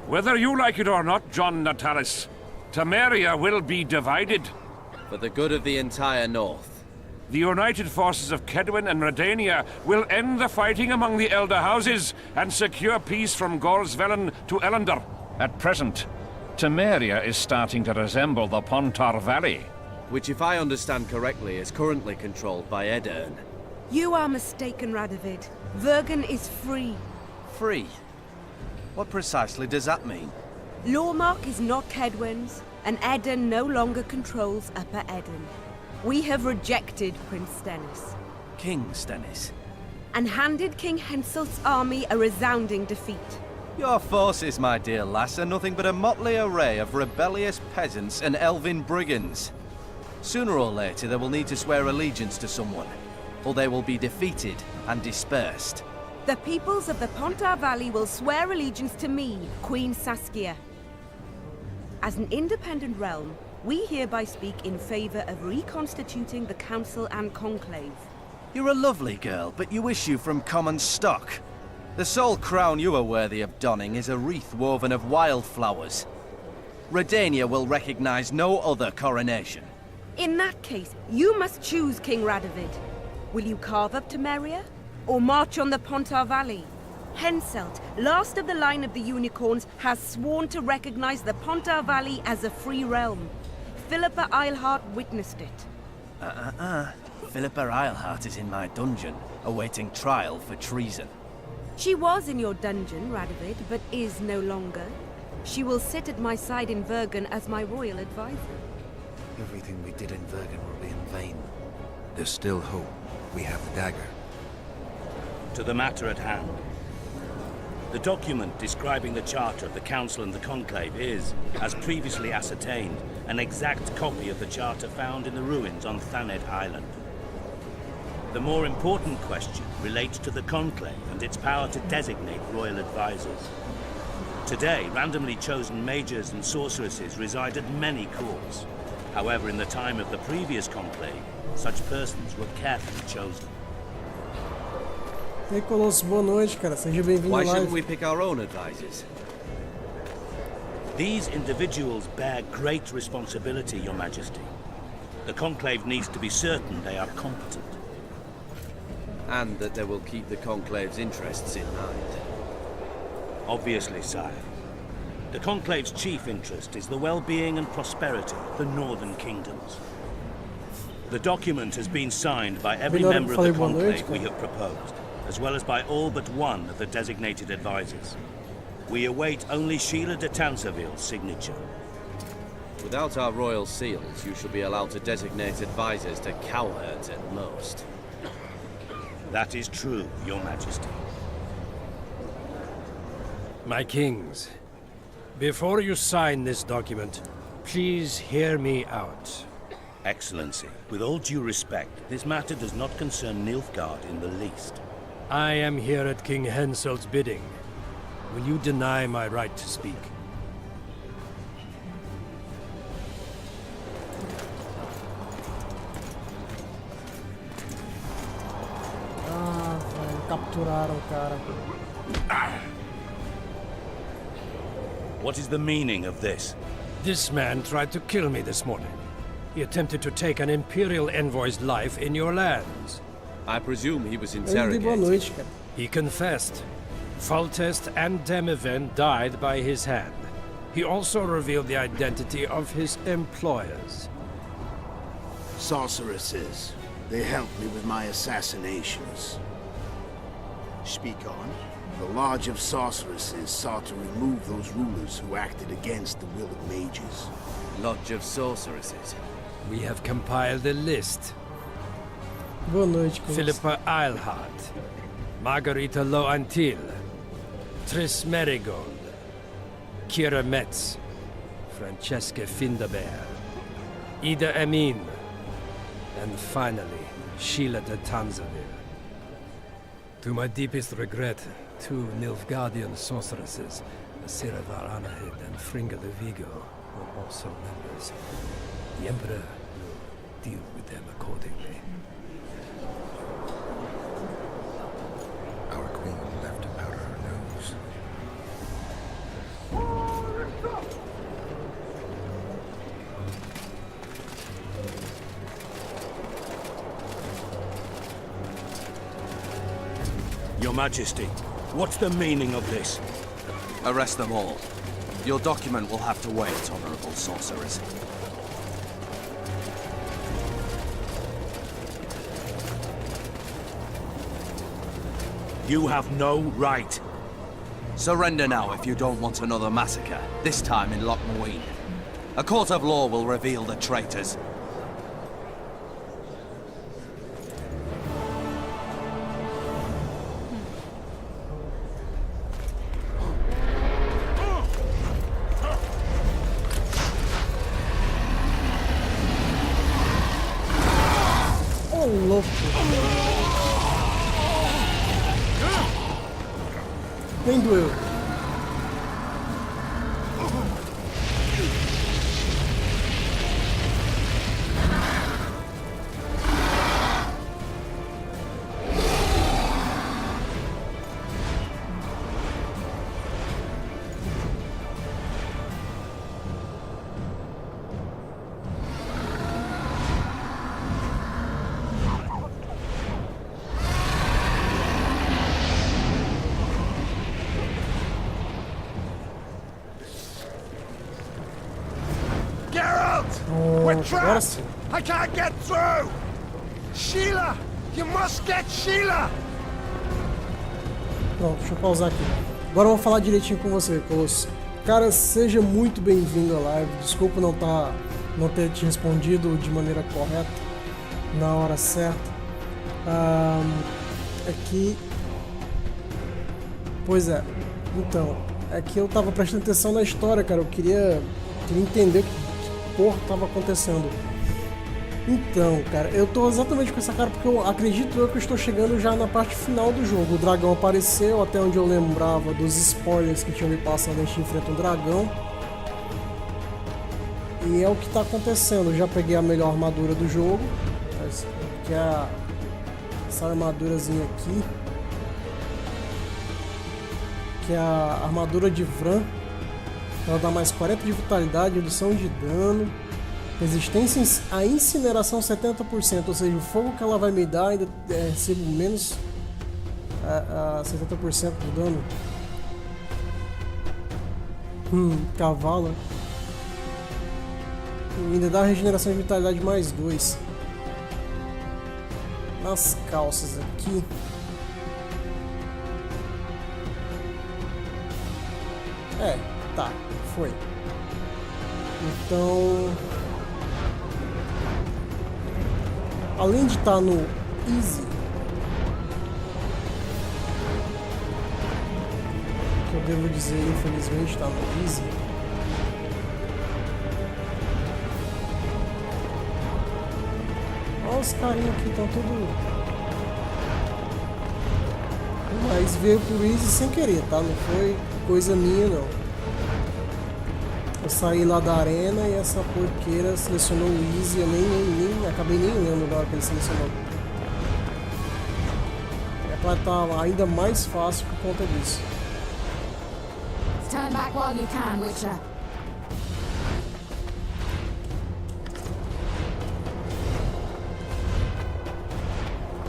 Whether you like it or not, John Natalis, Temeria will be divided. For the good of the entire North. The united forces of Kedwin and Redania will end the fighting among the Elder Houses and secure peace from Gorsvelen to Ellender. At present, Temeria is starting to resemble the Pontar Valley. Which, if I understand correctly, is currently controlled by Edirn. You are mistaken, Radovid. Vergen is free. Free? What precisely does that mean? Lawmark is not Kedwin's, and Edirn no longer controls Upper Edirn. We have rejected Prince Stennis. King Stennis? And handed King Henselt's army a resounding defeat. Your forces, my dear lass, are nothing but a motley array of rebellious peasants and elven brigands. Sooner or later they will need to swear allegiance to someone, or they will be defeated and dispersed. The peoples of the Pontar Valley will swear allegiance to me, Queen Saskia. As an independent realm, we hereby speak in favor of reconstituting the Council and Conclave. You're a lovely girl, but you issue from common stock. The sole crown you are worthy of donning is a wreath woven of wildflowers. Redania will recognize no other coronation. In that case, you must choose, King Radovid. Will you carve up Temeria? Or march on the Pontar Valley? Henselt, last of the line of the Unicorns, has sworn to recognize the Pontar Valley as a free realm. Philippa Eilhart witnessed it. Philippa Eilhart is in my dungeon, awaiting trial for treason. She was in your dungeon, Radovid, but is no longer. She will sit at my side in Vergen as my royal advisor. Everything we did in Vergen will be in vain. There's still hope. We have the dagger. To the matter at hand. The document describing the charter of the Council and the Conclave is, as previously ascertained, an exact copy of the charter found in the ruins on Thanet Island. The more important question relates to the Conclave and its power to designate royal advisors. Today, randomly chosen mages and sorceresses reside at many courts. However, in the time of the previous Conclave, such persons were carefully chosen. E aí, Colosso, boa noite, cara. Seja bem-vindo Why ao shouldn't live. we pick our own advisors? These individuals bear great responsibility, Your Majesty. The Conclave needs to be certain they are competent. And that they will keep the Conclave's interests in mind. Obviously, sire. The Conclave's chief interest is the well-being and prosperity of the Northern Kingdoms. The document has been signed by every member of the Conclave we have proposed, as well as by all but one of the designated advisors. We await only Sheila de Tanserville's signature. Without our royal seals, you should be allowed to designate advisors to cowherds at most. That is true, Your Majesty. My kings, before you sign this document, please hear me out. Excellency, with all due respect, this matter does not concern Nilfgaard in the least. I am here at King Henselt's bidding. Will you deny my right to speak? Ah, velho, capturaram o cara. What is the meaning of this? This man tried to kill me this morning. He attempted to take an Imperial envoy's life in your lands. I presume he was interrogated. He confessed. Foltest and Demiven died by his hand. He also revealed the identity of his employers. Sorceresses. They helped me with my assassinations. Speak on. The Lodge of Sorceresses sought to remove those rulers who acted against the will of mages. Lodge of Sorceresses? We have compiled a list. Boa noite, Philippa Eilhart, Margarita Loantil, Triss Merigold, Kira Metz, Francesca Findabair, Ida Emin, and finally, Sheila de Tanzaville. To my deepest regret, 2 Nilfgaardian sorceresses, Asira Varanahid and Fringa de Vigo, were also members. The Emperor will deal with them accordingly. Our queen left to powder her nose. Your Majesty, what's the meaning of this? Arrest them all. Your document will have to wait, Honorable Sorceress. You have no right. Surrender now if you don't want another massacre, this time in Loch Muin. A court of law will reveal the traitors. Ô, louco. Nem doeu. We're trapped! I can't get through! Sheila! You must get Sheila! Pronto, deixa eu pausar aqui. Agora eu vou falar direitinho com você, Colosso. Cara, seja muito bem-vindo à live. Desculpa não ter te respondido de maneira correta, na hora certa. Aqui... Pois é. Então, é que eu tava prestando atenção na história, cara. Eu queria entender o que porra tava acontecendo. Então, cara, eu tô exatamente com essa cara porque eu acredito que eu estou chegando já na parte final do jogo. O dragão apareceu, até onde eu lembrava dos spoilers que tinham me passado, a gente enfrenta um dragão. E é o que tá acontecendo. Eu já peguei a melhor armadura do jogo, que é essa armadurazinha aqui, que é a armadura de Vran. Ela dá mais 40 de vitalidade, redução de dano, resistência à incineração 70%, ou seja, o fogo que ela vai me dar ainda recebo menos a 70% do dano. Cavalo. E ainda dá regeneração de vitalidade mais 2. Nas calças aqui. Tá, foi. Então, além de estar no Easy, que eu devo dizer, infelizmente, está no Easy. Olha os carinhos aqui, estão tudo... Mas veio pro Easy sem querer, tá? Não foi coisa minha, não. Eu saí lá da arena e essa porqueira selecionou o Easy, eu nem acabei nem lendo na hora que ele selecionou. É pra estar ainda mais fácil por conta disso. Turn back while you can, Witcher.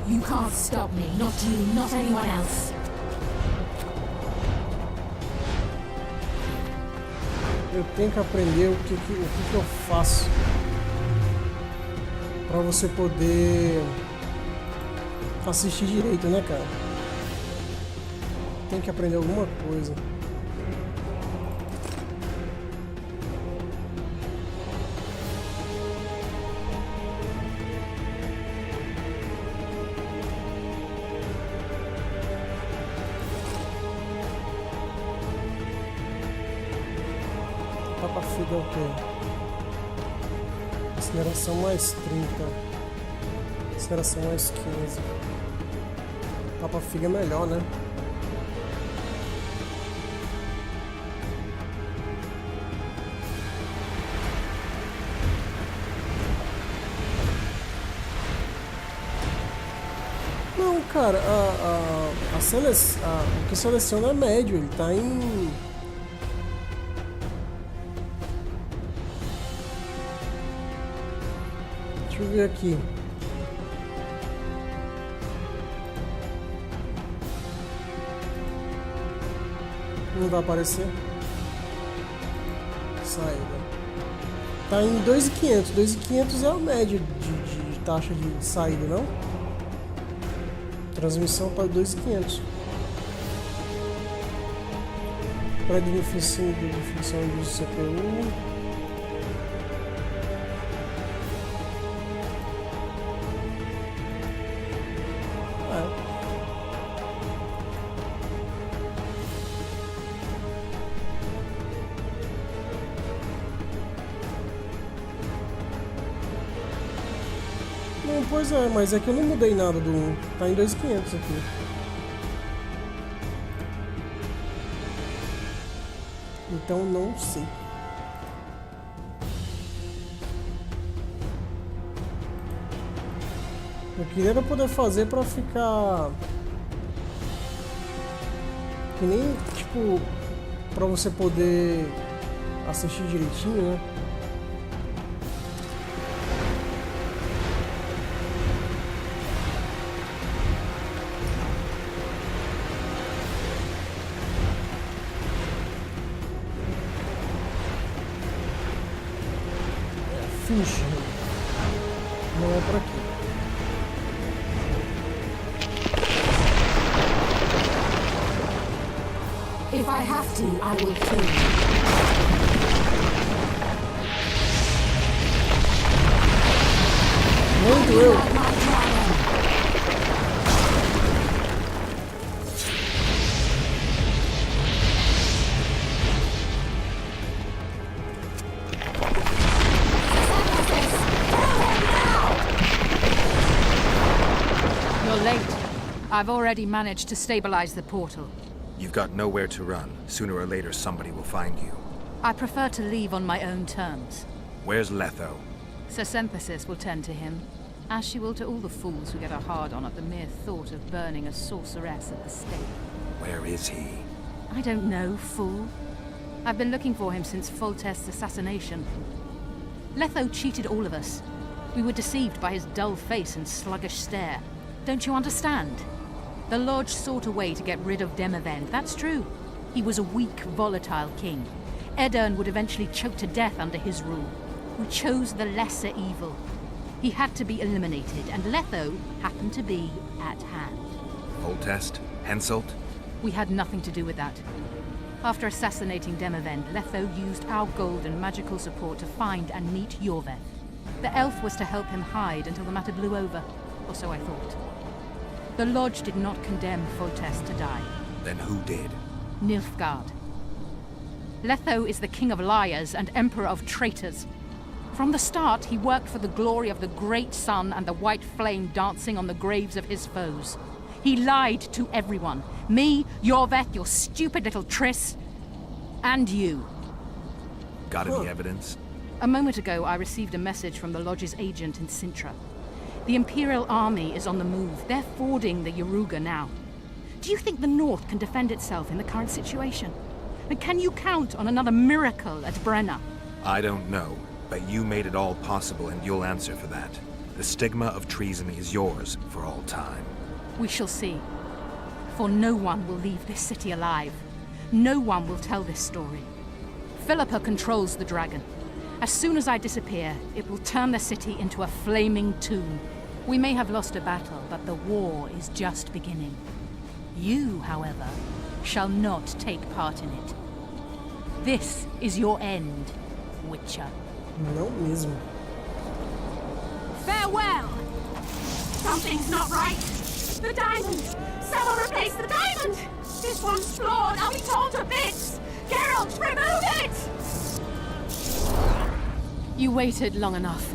You can't stop me, not you, not anyone else. Eu tenho que aprender o que eu faço pra você poder assistir direito, né, cara? Tem que aprender alguma coisa. Tapa figa é o quê? Aceleração mais 30. Aceleração mais 15. Tapa figa é melhor, né? Não, cara, o que seleciona é médio, ele tá em... Deixa eu ver aqui. Não vai aparecer. Saída. Tá em 2.500. 2.500 é a média de taxa de saída, não? Transmissão para 2.500. Pré-definição do CPU. Não, pois é, mas é que eu não mudei nada do 1. Tá em 2.500 aqui. Então não sei. Eu queria poder fazer pra ficar... Que nem, tipo... Pra você poder assistir direitinho, né? Fish. Não é por aqui. If I have to, I will kill you. Nem doeu. I've already managed to stabilize the portal. You've got nowhere to run. Sooner or later, somebody will find you. I prefer to leave on my own terms. Where's Letho? Sir Synthesis will tend to him, as she will to all the fools who get a hard-on at the mere thought of burning a sorceress at the stake. Where is he? I don't know, fool. I've been looking for him since Foltest's assassination. Letho cheated all of us. We were deceived by his dull face and sluggish stare. Don't you understand? The Lodge sought a way to get rid of Demavend, that's true. He was a weak, volatile king. Edirn would eventually choke to death under his rule. We chose the lesser evil. He had to be eliminated, and Letho happened to be at hand. Foltest? Henselt? We had nothing to do with that. After assassinating Demiven, Letho used our gold and magical support to find and meet Yorveth. The elf was to help him hide until the matter blew over, or so I thought. The Lodge did not condemn Foltest to die. Then who did? Nilfgaard. Letho is the king of liars and emperor of traitors. From the start, he worked for the glory of the great sun and the white flame dancing on the graves of his foes. He lied to everyone. Me, Yorveth, your stupid little Triss, and you. Got any evidence? A moment ago, I received a message from the Lodge's agent in Sintra. The Imperial Army is on the move. They're fording the Yaruga now. Do you think the North can defend itself in the current situation? And can you count on another miracle at Brenna? I don't know, but you made it all possible and you'll answer for that. The stigma of treason is yours for all time. We shall see. For no one will leave this city alive. No one will tell this story. Philippa controls the dragon. As soon as I disappear, it will turn the city into a flaming tomb. We may have lost a battle, but the war is just beginning. You, however, shall not take part in it. This is your end, Witcher. Não mesmo. Farewell! Something's not right. The diamond! Someone replace the diamond! This one's flawed. I'll be torn to bits! Geralt, remove it! You waited long enough.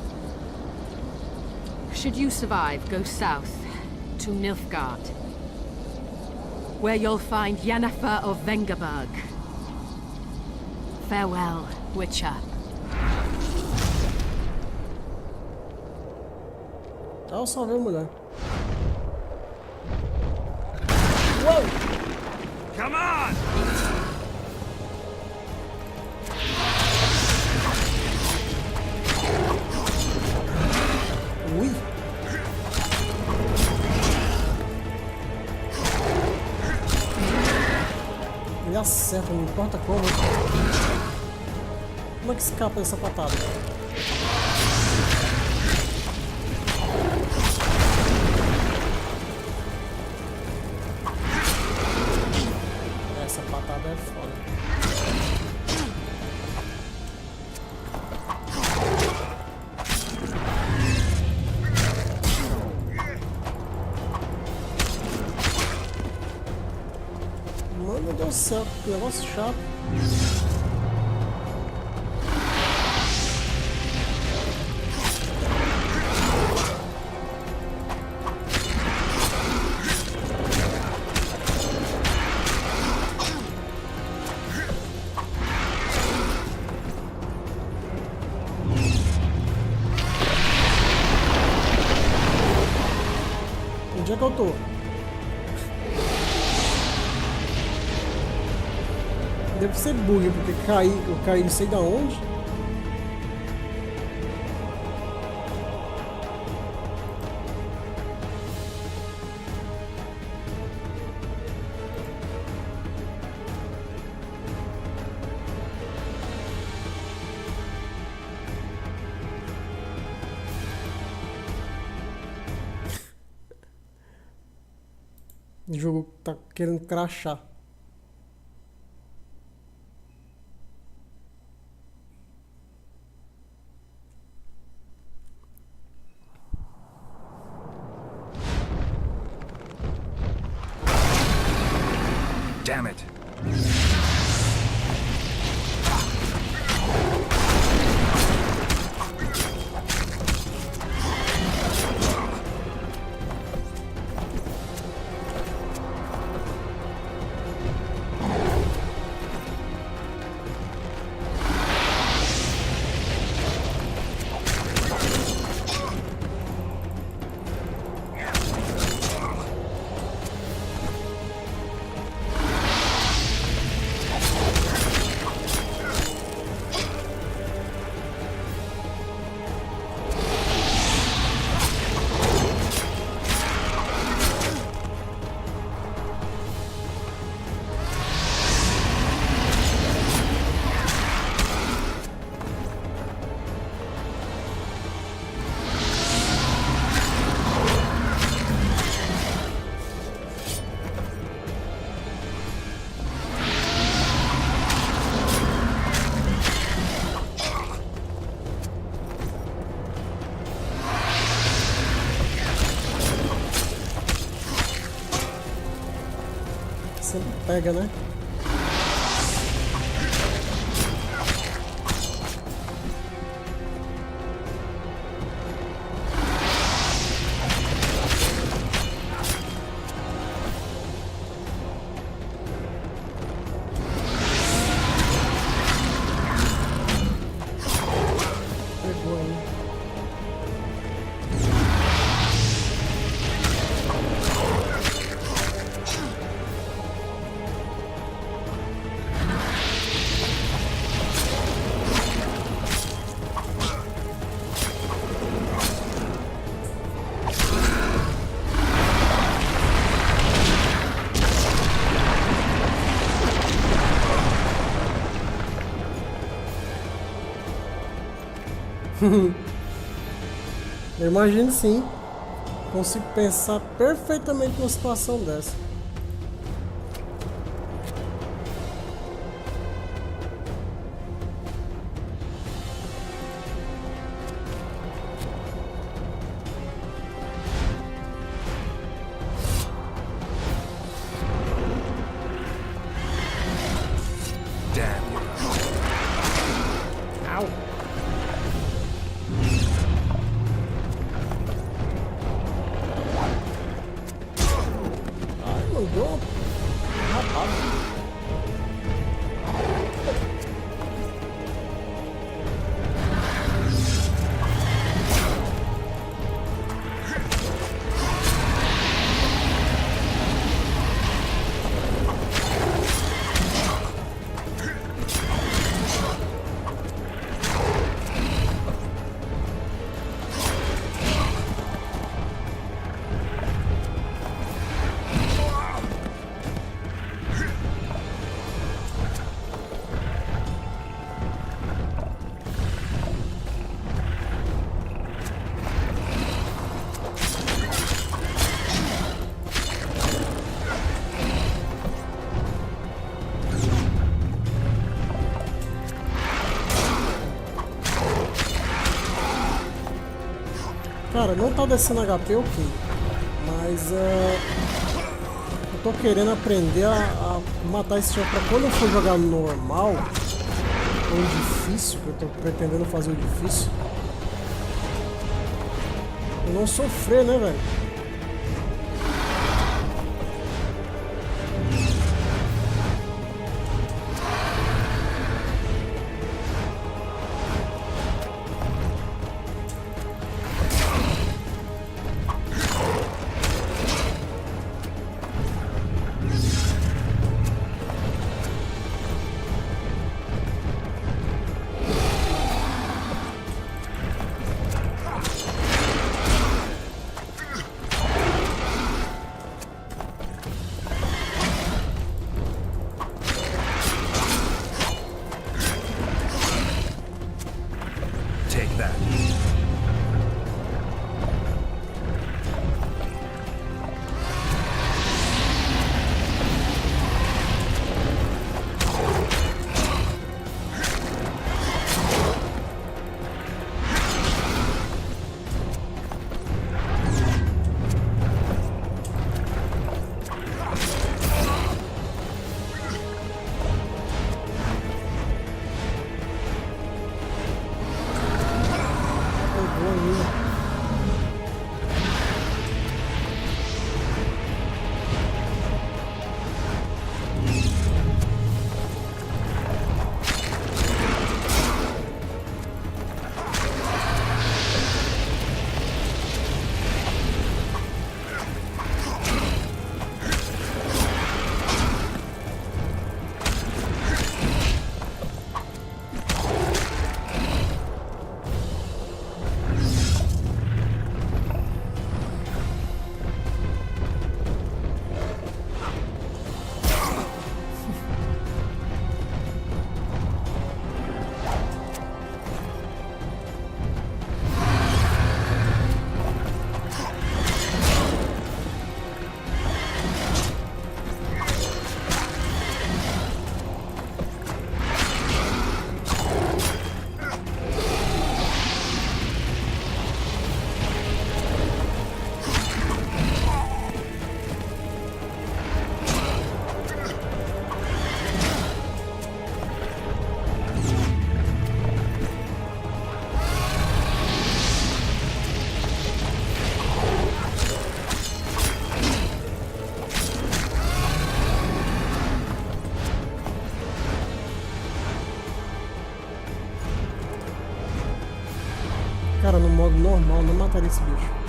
Should you survive, go south to Nilfgaard, where you'll find Yennefer of Vengerberg. Farewell, Witcher. Eu salvei a mulher. Uou! Come on! Ui! Ele acerta, não importa como. Como é que escapa dessa patada? Essa patada é foda. Mano, meu Deus do céu, que negócio chato. Onde é que eu tô? Deve ser bug, porque eu caí não sei da onde. O jogo tá querendo crashar. Damn it. pega, né? Eu imagino sim. Consigo pensar perfeitamente numa situação dessa. Cara, não tá descendo HP, ok. Mas eu tô querendo aprender a matar esse jogo pra quando eu for jogar normal ou difícil, que eu tô pretendendo fazer o difícil, eu não sofrer, né, velho? modo normal, não mataria esse bicho.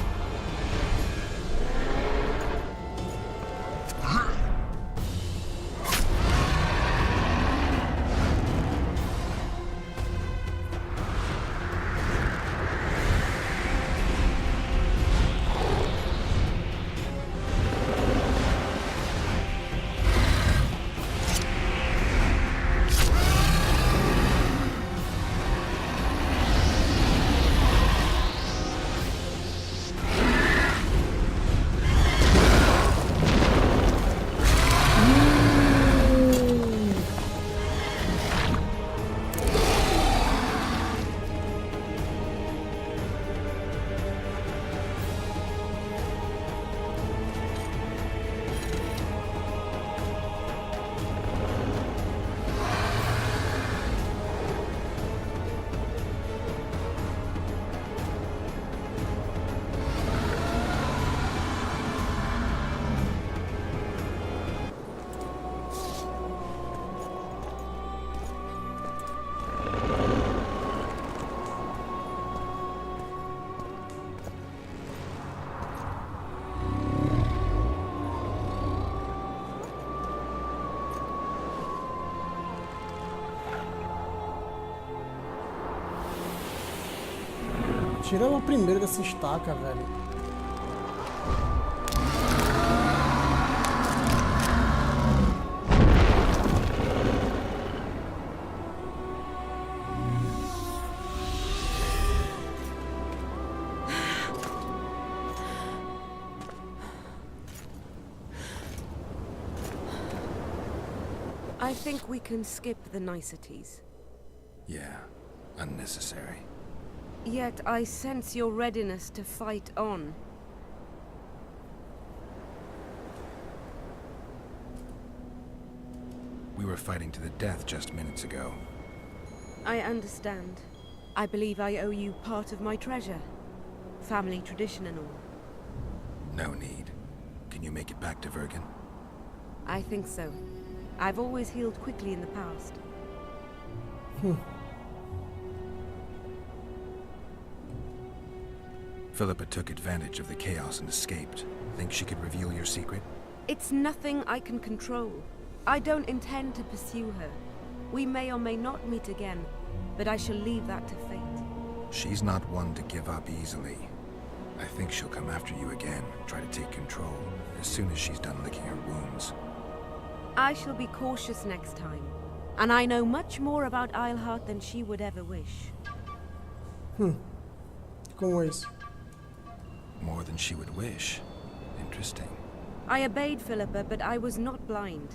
Tira o primeiro dessa estaca, velho. I think we can skip the niceties. Yeah, unnecessary. Yet I sense your readiness to fight on. We were fighting to the death just minutes ago. I understand. I believe I owe you part of my treasure. Family tradition and all. No need. Can you make it back to Vergen? I think so. I've always healed quickly in the past. Philippa took advantage of the chaos and escaped. Think she could reveal your secret? It's nothing I can control. I don't intend to pursue her. We may or may not meet again, but I shall leave that to fate. She's not one to give up easily. I think she'll come after you again, try to take control, as soon as she's done licking her wounds. I shall be cautious next time, and I know much more about Eilhart than she would ever wish. Como isso? More than she would wish. Interesting. I obeyed Philippa, but I was not blind.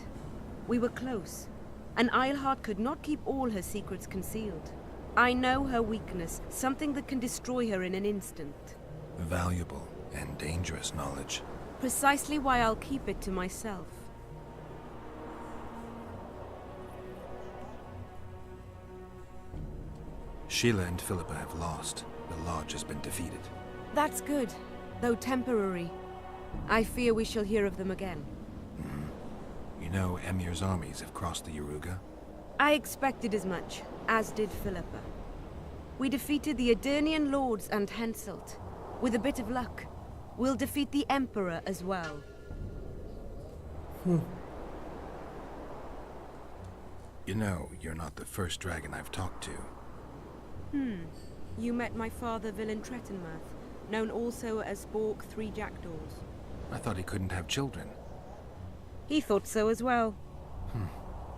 We were close, and Eilhart could not keep all her secrets concealed. I know her weakness, something that can destroy her in an instant. Valuable and dangerous knowledge. Precisely why I'll keep it to myself. Sheila and Philippa have lost. The Lodge has been defeated. That's good, though temporary. I fear we shall hear of them again. You know, Emir's armies have crossed the Yaruga. I expected as much, as did Philippa. We defeated the Adernian lords and Henselt. With a bit of luck, we'll defeat the Emperor as well. You know, you're not the first dragon I've talked to. You met my father, Villain Trettenmirth, known also as Bork Three Jackdaws. I thought he couldn't have children. He thought so as well.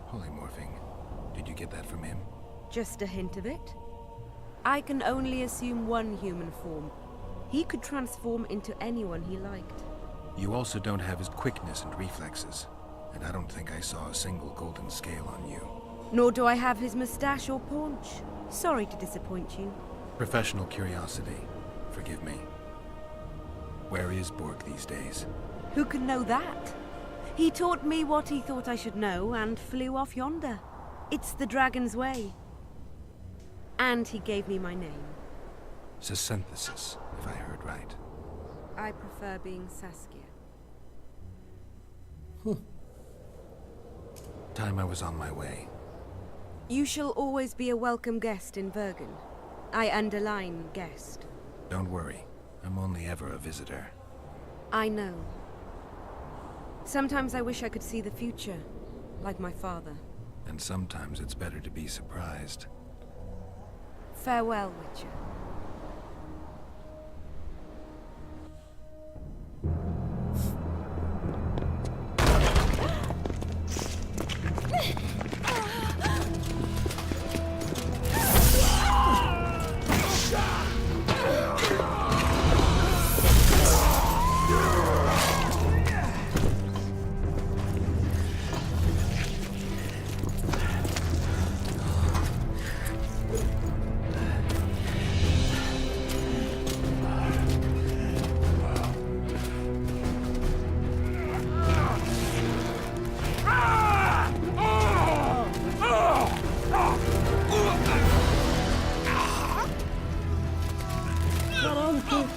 Polymorphing. Did you get that from him? Just a hint of it. I can only assume one human form. He could transform into anyone he liked. You also don't have his quickness and reflexes. And I don't think I saw a single golden scale on you. Nor do I have his mustache or paunch. Sorry to disappoint you. Professional curiosity. Forgive me. Where is Bork these days? Who can know that? He taught me what he thought I should know and flew off yonder. It's the dragon's way. And he gave me my name. Synthesis, if I heard right. I prefer being Saskia. Time I was on my way. You shall always be a welcome guest in Vergen. I underline guest. Don't worry. I'm only ever a visitor. I know. Sometimes I wish I could see the future, like my father. And sometimes it's better to be surprised. Farewell, Witcher.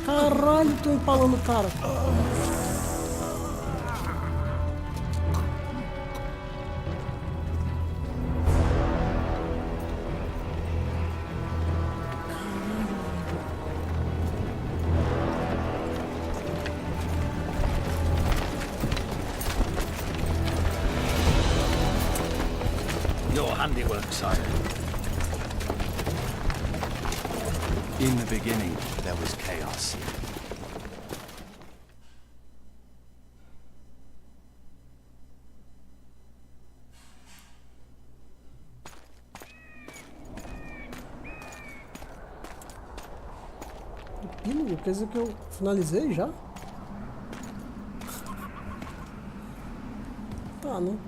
Caralho, tô empalando o cara. Your handiwork, sire. In the beginning, there was chaos. Epílogo? Quer dizer que eu finalizei já? Tá, né?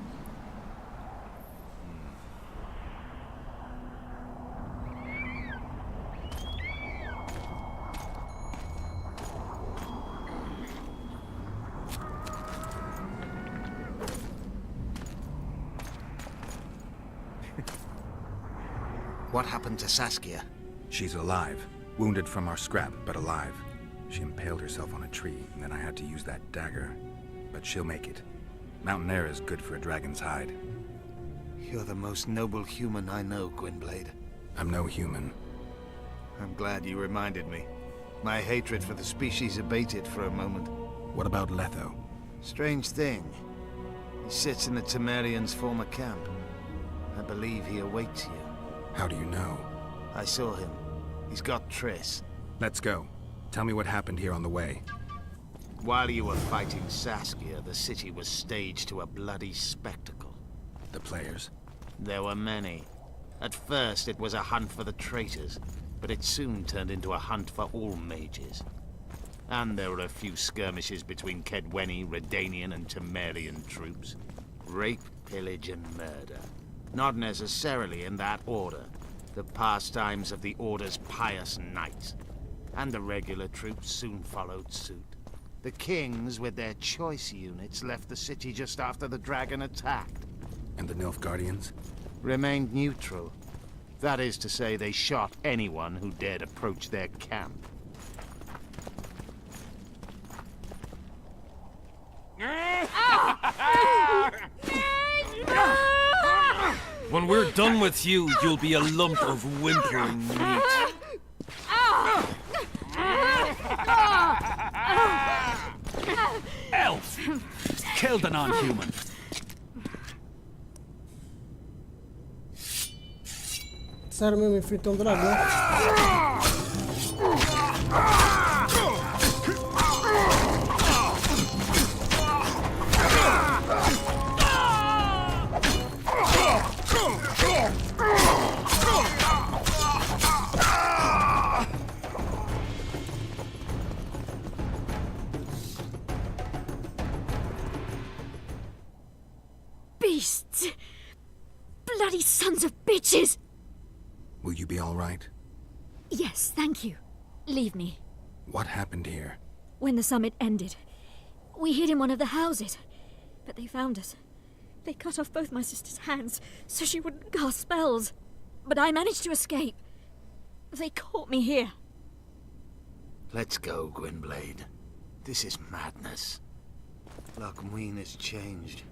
What happened to Saskia? She's alive. Wounded from our scrap, but alive. She impaled herself on a tree, and then I had to use that dagger. But she'll make it. Mountain air is good for a dragon's hide. You're the most noble human I know, Gwynblade. I'm no human. I'm glad you reminded me. My hatred for the species abated for a moment. What about Letho? Strange thing. He sits in the Temerians' former camp. I believe he awaits you. How do you know? I saw him. He's got Triss. Let's go. Tell me what happened here on the way. While you were fighting Saskia, the city was staged to a bloody spectacle. The players? There were many. At first, it was a hunt for the traitors, but it soon turned into a hunt for all mages. And there were a few skirmishes between Kedweni, Redanian, and Temerian troops. Rape, pillage, and murder. Not necessarily in that order. The pastimes of the Order's pious knights. And the regular troops soon followed suit. The kings, with their choice units, left the city just after the dragon attacked. And the Nilfgaardians? Remained neutral. That is to say, they shot anyone who dared approach their camp. When we're done with you, you'll be a lump of whimpering meat. Elf! Killed a non-human. Sério mesmo, enfrentou um dragão. Beasts! Bloody sons of bitches! Will you be all right? Yes, thank you. Leave me. What happened here? When the summit ended, we hid in one of the houses, but they found us. They cut off both my sister's hands so she wouldn't cast spells. But I managed to escape. They caught me here. Let's go, Gwynblade. This is madness. Loch Muin has changed.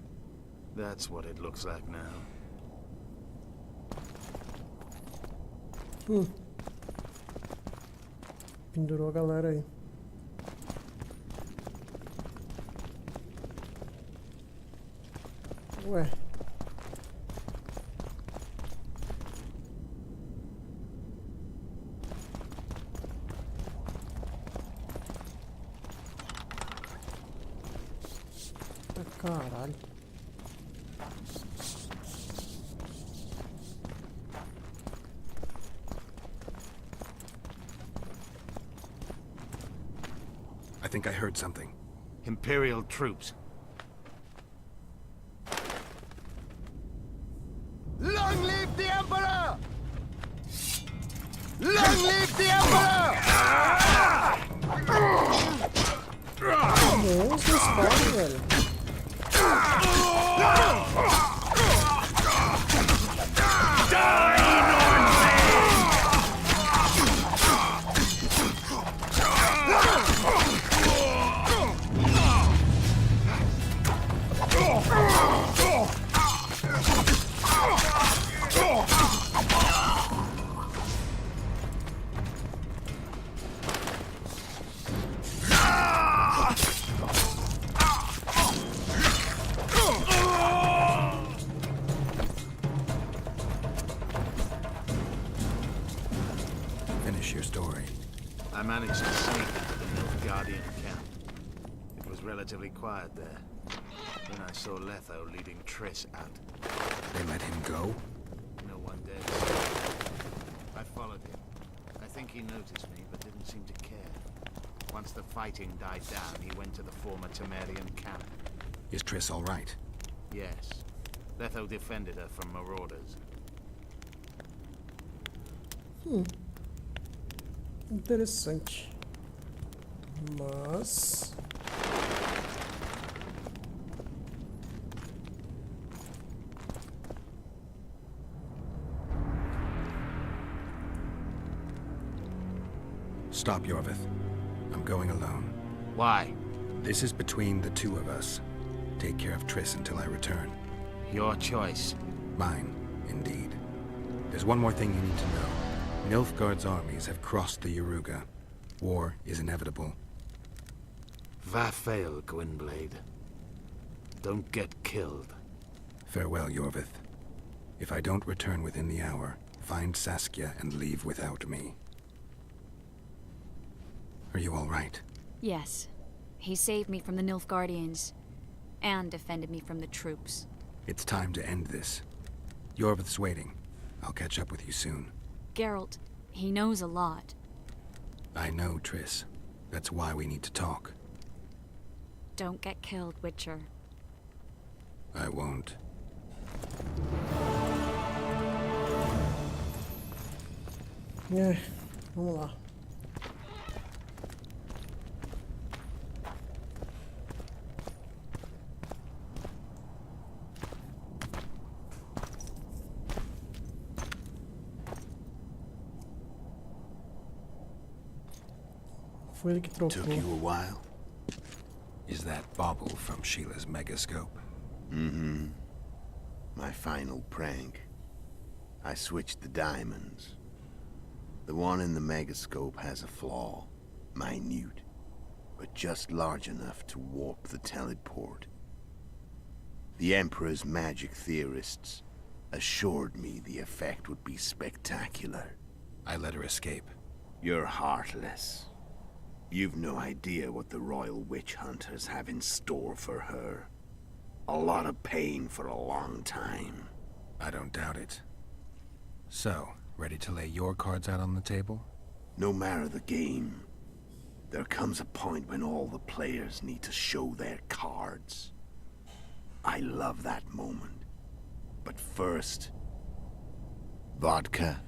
That's what it looks like now. Pendurou a galera aí. Ué. Caralho. I think I heard something. Imperial troops. Long live the Emperor! Long live the Emperor! Nossa, espada, velho. Finish your story. I managed to sneak into the Nilfgaardian camp. It was relatively quiet there. Then I saw Letho leading Triss out. They let him go? No one dared. I followed him. I think he noticed me, but didn't seem to care. Once the fighting died down, he went to the former Temerian camp. Is Triss all right? Yes. Letho defended her from marauders. Interessante. Mas... Stop, Yorvith. I'm going alone. Why? This is between the two of us. Take care of Triss until I return. Your choice. Mine, indeed. There's one more thing you need to know. Nilfgaard's armies have crossed the Yaruga. War is inevitable. Vafail, Gwynblade. Don't get killed. Farewell, Yorvith. If I don't return within the hour, find Saskia and leave without me. Are you all right? Yes. He saved me from the Nilfgaardians, and defended me from the troops. It's time to end this. Yorvith's waiting. I'll catch up with you soon. Geralt, he knows a lot. I know, Triss. That's why we need to talk. Don't get killed, Witcher. I won't. Vamos lá. Foi ele que trocou. Took you a while? Is that bauble from Sheila's megascope? Mm-hmm. My final prank. I switched the diamonds. The one in the megascope has a flaw. Minute. But just large enough to warp the teleport. The Emperor's magic theorists assured me the effect would be spectacular. I let her escape. You're heartless. You've no idea what the Royal Witch Hunters have in store for her. A lot of pain for a long time. I don't doubt it. So, ready to lay your cards out on the table? No matter the game, there comes a point when all the players need to show their cards. I love that moment. But first... vodka?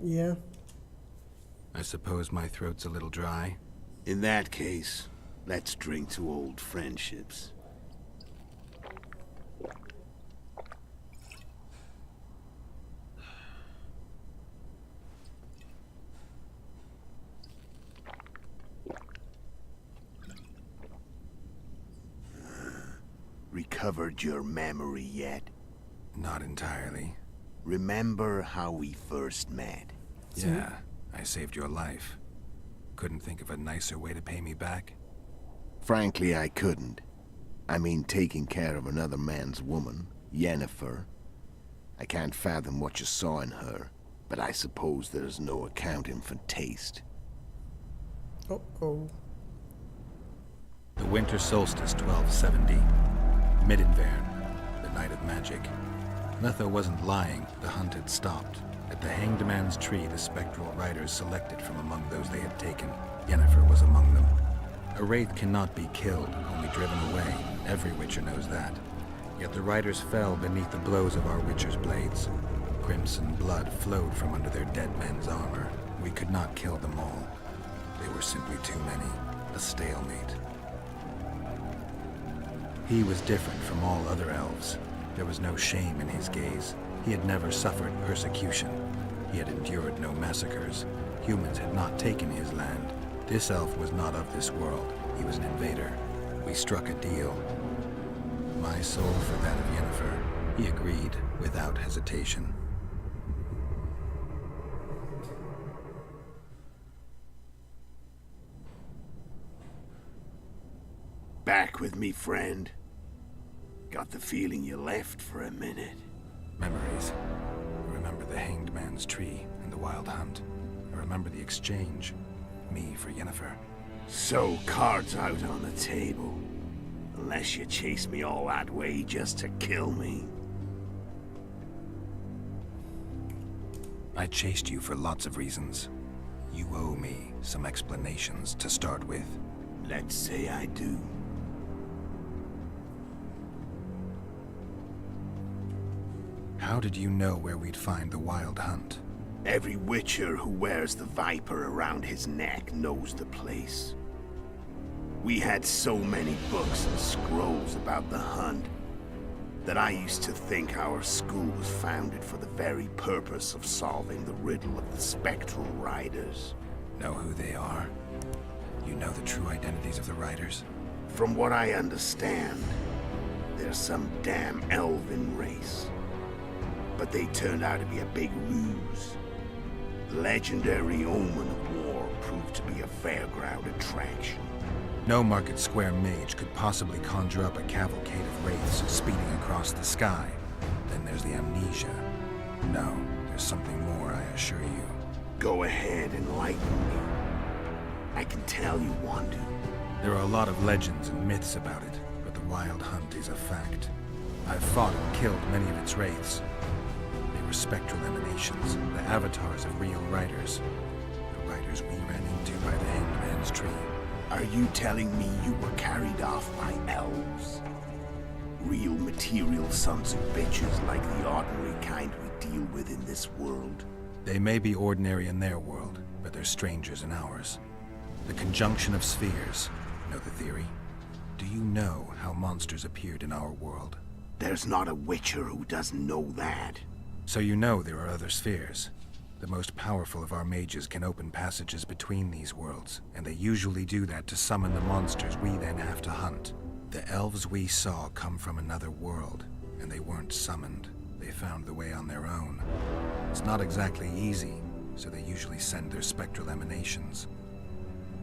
Yeah. I suppose my throat's a little dry. In that case, let's drink to old friendships. Recovered your memory yet? Not entirely. Remember how we first met? Yeah. I saved your life. Couldn't think of a nicer way to pay me back? Frankly, I couldn't. I mean, taking care of another man's woman, Yennefer. I can't fathom what you saw in her, but I suppose there's no accounting for taste. Uh-oh. The winter solstice 1270. Midinvern, the night of magic. Letho wasn't lying, the hunt had stopped. At the Hanged Man's Tree, the spectral riders selected from among those they had taken. Yennefer was among them. A wraith cannot be killed, only driven away. Every Witcher knows that. Yet the riders fell beneath the blows of our Witcher's blades. Crimson blood flowed from under their dead men's armor. We could not kill them all. They were simply too many. A stalemate. He was different from all other elves. There was no shame in his gaze. He had never suffered persecution. He had endured no massacres. Humans had not taken his land. This elf was not of this world. He was an invader. We struck a deal. My soul for that of Yennefer. He agreed without hesitation. Back with me, friend. Got the feeling you left for a minute. Memories. I remember the Hanged Man's Tree and the Wild Hunt. I remember the exchange. Me for Yennefer. So, cards out on the table. Unless you chase me all that way just to kill me. I chased you for lots of reasons. You owe me some explanations to start with. Let's say I do. How did you know where we'd find the Wild Hunt? Every Witcher who wears the Viper around his neck knows the place. We had so many books and scrolls about the hunt that I used to think our school was founded for the very purpose of solving the riddle of the spectral riders. Know who they are? You know the true identities of the riders? From what I understand, they're some damn elven race. But they turned out to be a big ruse. The legendary Omen of War proved to be a fairground attraction. No Market Square mage could possibly conjure up a cavalcade of wraiths speeding across the sky. Then there's the amnesia. No, there's something more, I assure you. Go ahead, enlighten me. I can tell you want to. There are a lot of legends and myths about it, but the Wild Hunt is a fact. I've fought and killed many of its wraiths. They were spectral emanations, the avatars of real riders. The riders we ran into by the Hanged Man's Tree. Are you telling me you were carried off by elves? Real material sons of bitches like the ordinary kind we deal with in this world? They may be ordinary in their world, but they're strangers in ours. The conjunction of spheres. Know the theory? Do you know how monsters appeared in our world? There's not a Witcher who doesn't know that. So you know there are other spheres. The most powerful of our mages can open passages between these worlds, and they usually do that to summon the monsters we then have to hunt. The elves we saw come from another world, and they weren't summoned. They found the way on their own. It's not exactly easy, so they usually send their spectral emanations.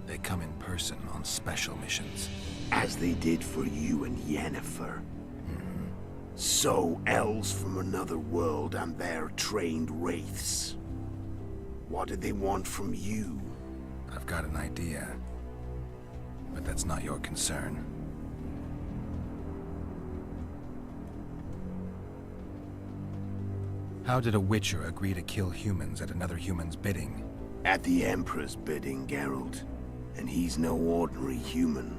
They come in person on special missions. As they did for you and Yennefer. So, elves from another world and their trained wraiths. What did they want from you? I've got an idea, but that's not your concern. How did a Witcher agree to kill humans at another human's bidding? At the Emperor's bidding, Geralt. And he's no ordinary human.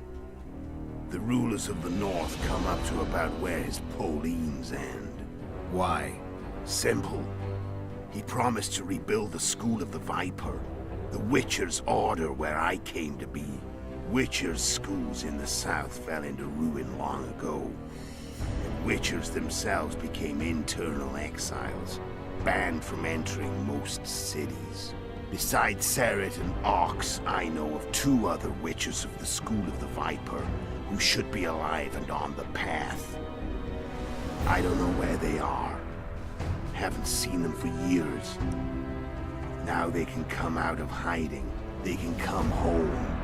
The rulers of the North come up to about where his Pauline's end. Why? Simple. He promised to rebuild the School of the Viper, the Witcher's order where I came to be. Witcher's schools in the south fell into ruin long ago, and Witchers themselves became internal exiles, banned from entering most cities. Besides Seret and Ox, I know of 2 other Witchers of the School of the Viper who should be alive and on the path. I don't know where they are. Haven't seen them for years. Now they can come out of hiding. They can come home.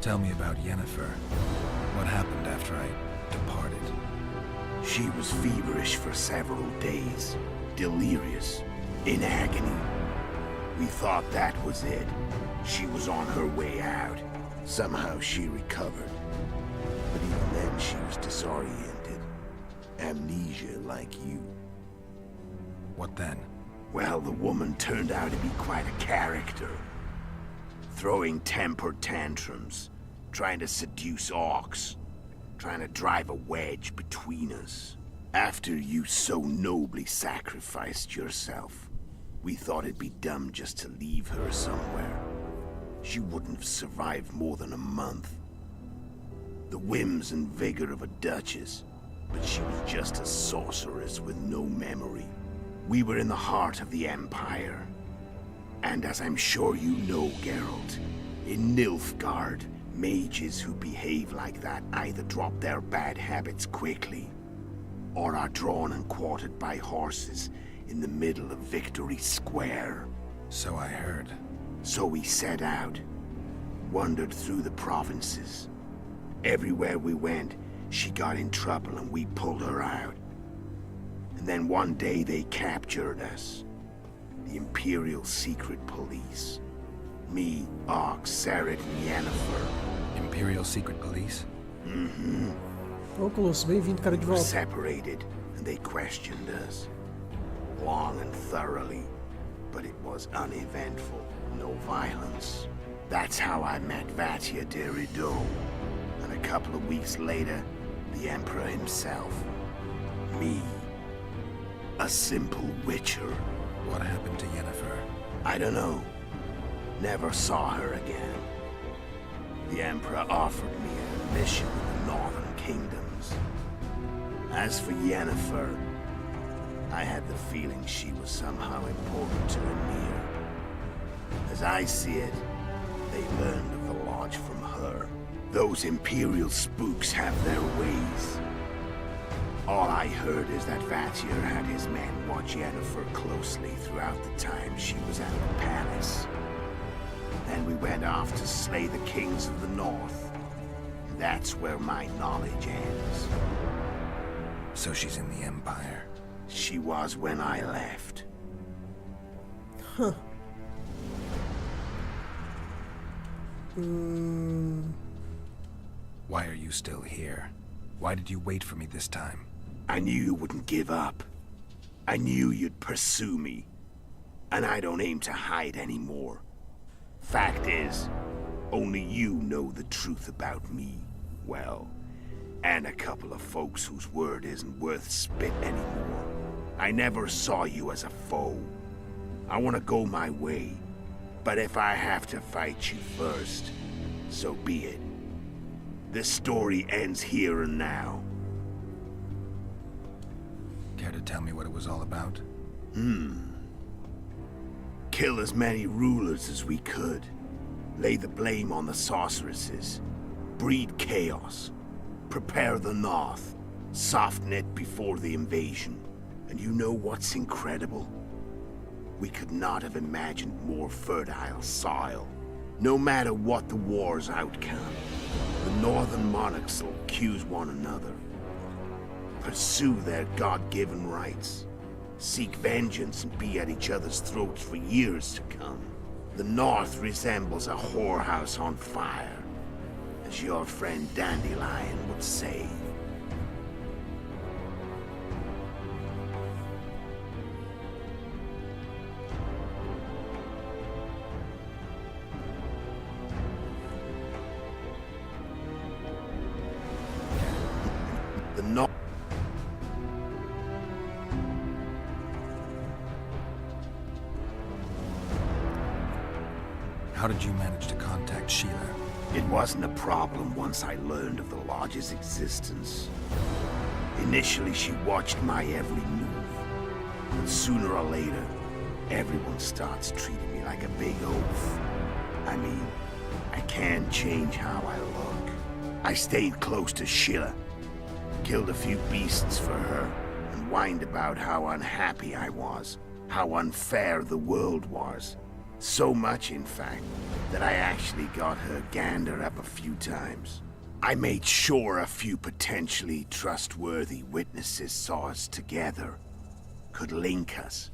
Tell me about Yennefer. What happened after I departed? She was feverish for several days. Delirious. In agony. We thought that was it. She was on her way out. Somehow she recovered. But even then she was disoriented. Amnesia like you. What then? Well, the woman turned out to be quite a character. Throwing temper tantrums. Trying to seduce orcs. Trying to drive a wedge between us. After you so nobly sacrificed yourself, we thought it'd be dumb just to leave her somewhere. She wouldn't have survived more than a month. The whims and vigor of a duchess, but she was just a sorceress with no memory. We were in the heart of the Empire. And as I'm sure you know, Geralt, in Nilfgaard, mages who behave like that either drop their bad habits quickly, or are drawn and quartered by horses in the middle of Victory Square. So I heard. So we set out, wandered through the provinces. Everywhere we went, she got in trouble and we pulled her out. And then one day they captured us. The Imperial Secret Police. Me, Ox, Sarah, and Yennefer. Imperial Secret Police? Mm-hmm. Oculus, bem-vindo, cara de We were volta. separated, and they questioned us. Long and thoroughly, but it was uneventful. No violence. That's how I met Vatia de Rideau. And a couple of weeks later, the Emperor himself. Me. A simple witcher. What happened to Yennefer? I don't know. Never saw her again. The Emperor offered me a mission in the Northern Kingdoms. As for Yennefer, I had the feeling she was somehow important to Emir. As I see it, they learned of the Lodge from her. Those Imperial spooks have their ways. All I heard is that Vatir had his men watch Yennefer closely throughout the time she was at the palace. Then we went off to slay the kings of the north. That's where my knowledge ends. So she's in the Empire? She was when I left. Huh. Why are you still here? Why did you wait for me this time? I knew you wouldn't give up. I knew you'd pursue me. And I don't aim to hide anymore. Fact is, only you know the truth about me. Well, and a couple of folks whose word isn't worth spit anymore. I never saw you as a foe. I want to go my way. But if I have to fight you first, so be it. This story ends here and now. Care to tell me what it was all about? Kill as many rulers as we could. Lay the blame on the sorceresses. Breed chaos. Prepare the north. Soften it before the invasion. And you know what's incredible? We could not have imagined more fertile soil. No matter what the war's outcome, the northern monarchs will accuse one another. Pursue their God-given rights. Seek vengeance and be at each other's throats for years to come. The north resembles a whorehouse on fire, as your friend Dandelion would say. The north. How did you manage to contact Sheila? It wasn't a problem once I learned of the Lodge's existence. Initially, she watched my every move. But sooner or later, everyone starts treating me like a big oaf. I mean, I can't change how I look. I stayed close to Sheila. Killed a few beasts for her, whined about how unhappy I was, how unfair the world was. So much, in fact, that I actually got her gander up a few times. I made sure a few potentially trustworthy witnesses saw us together, could link us.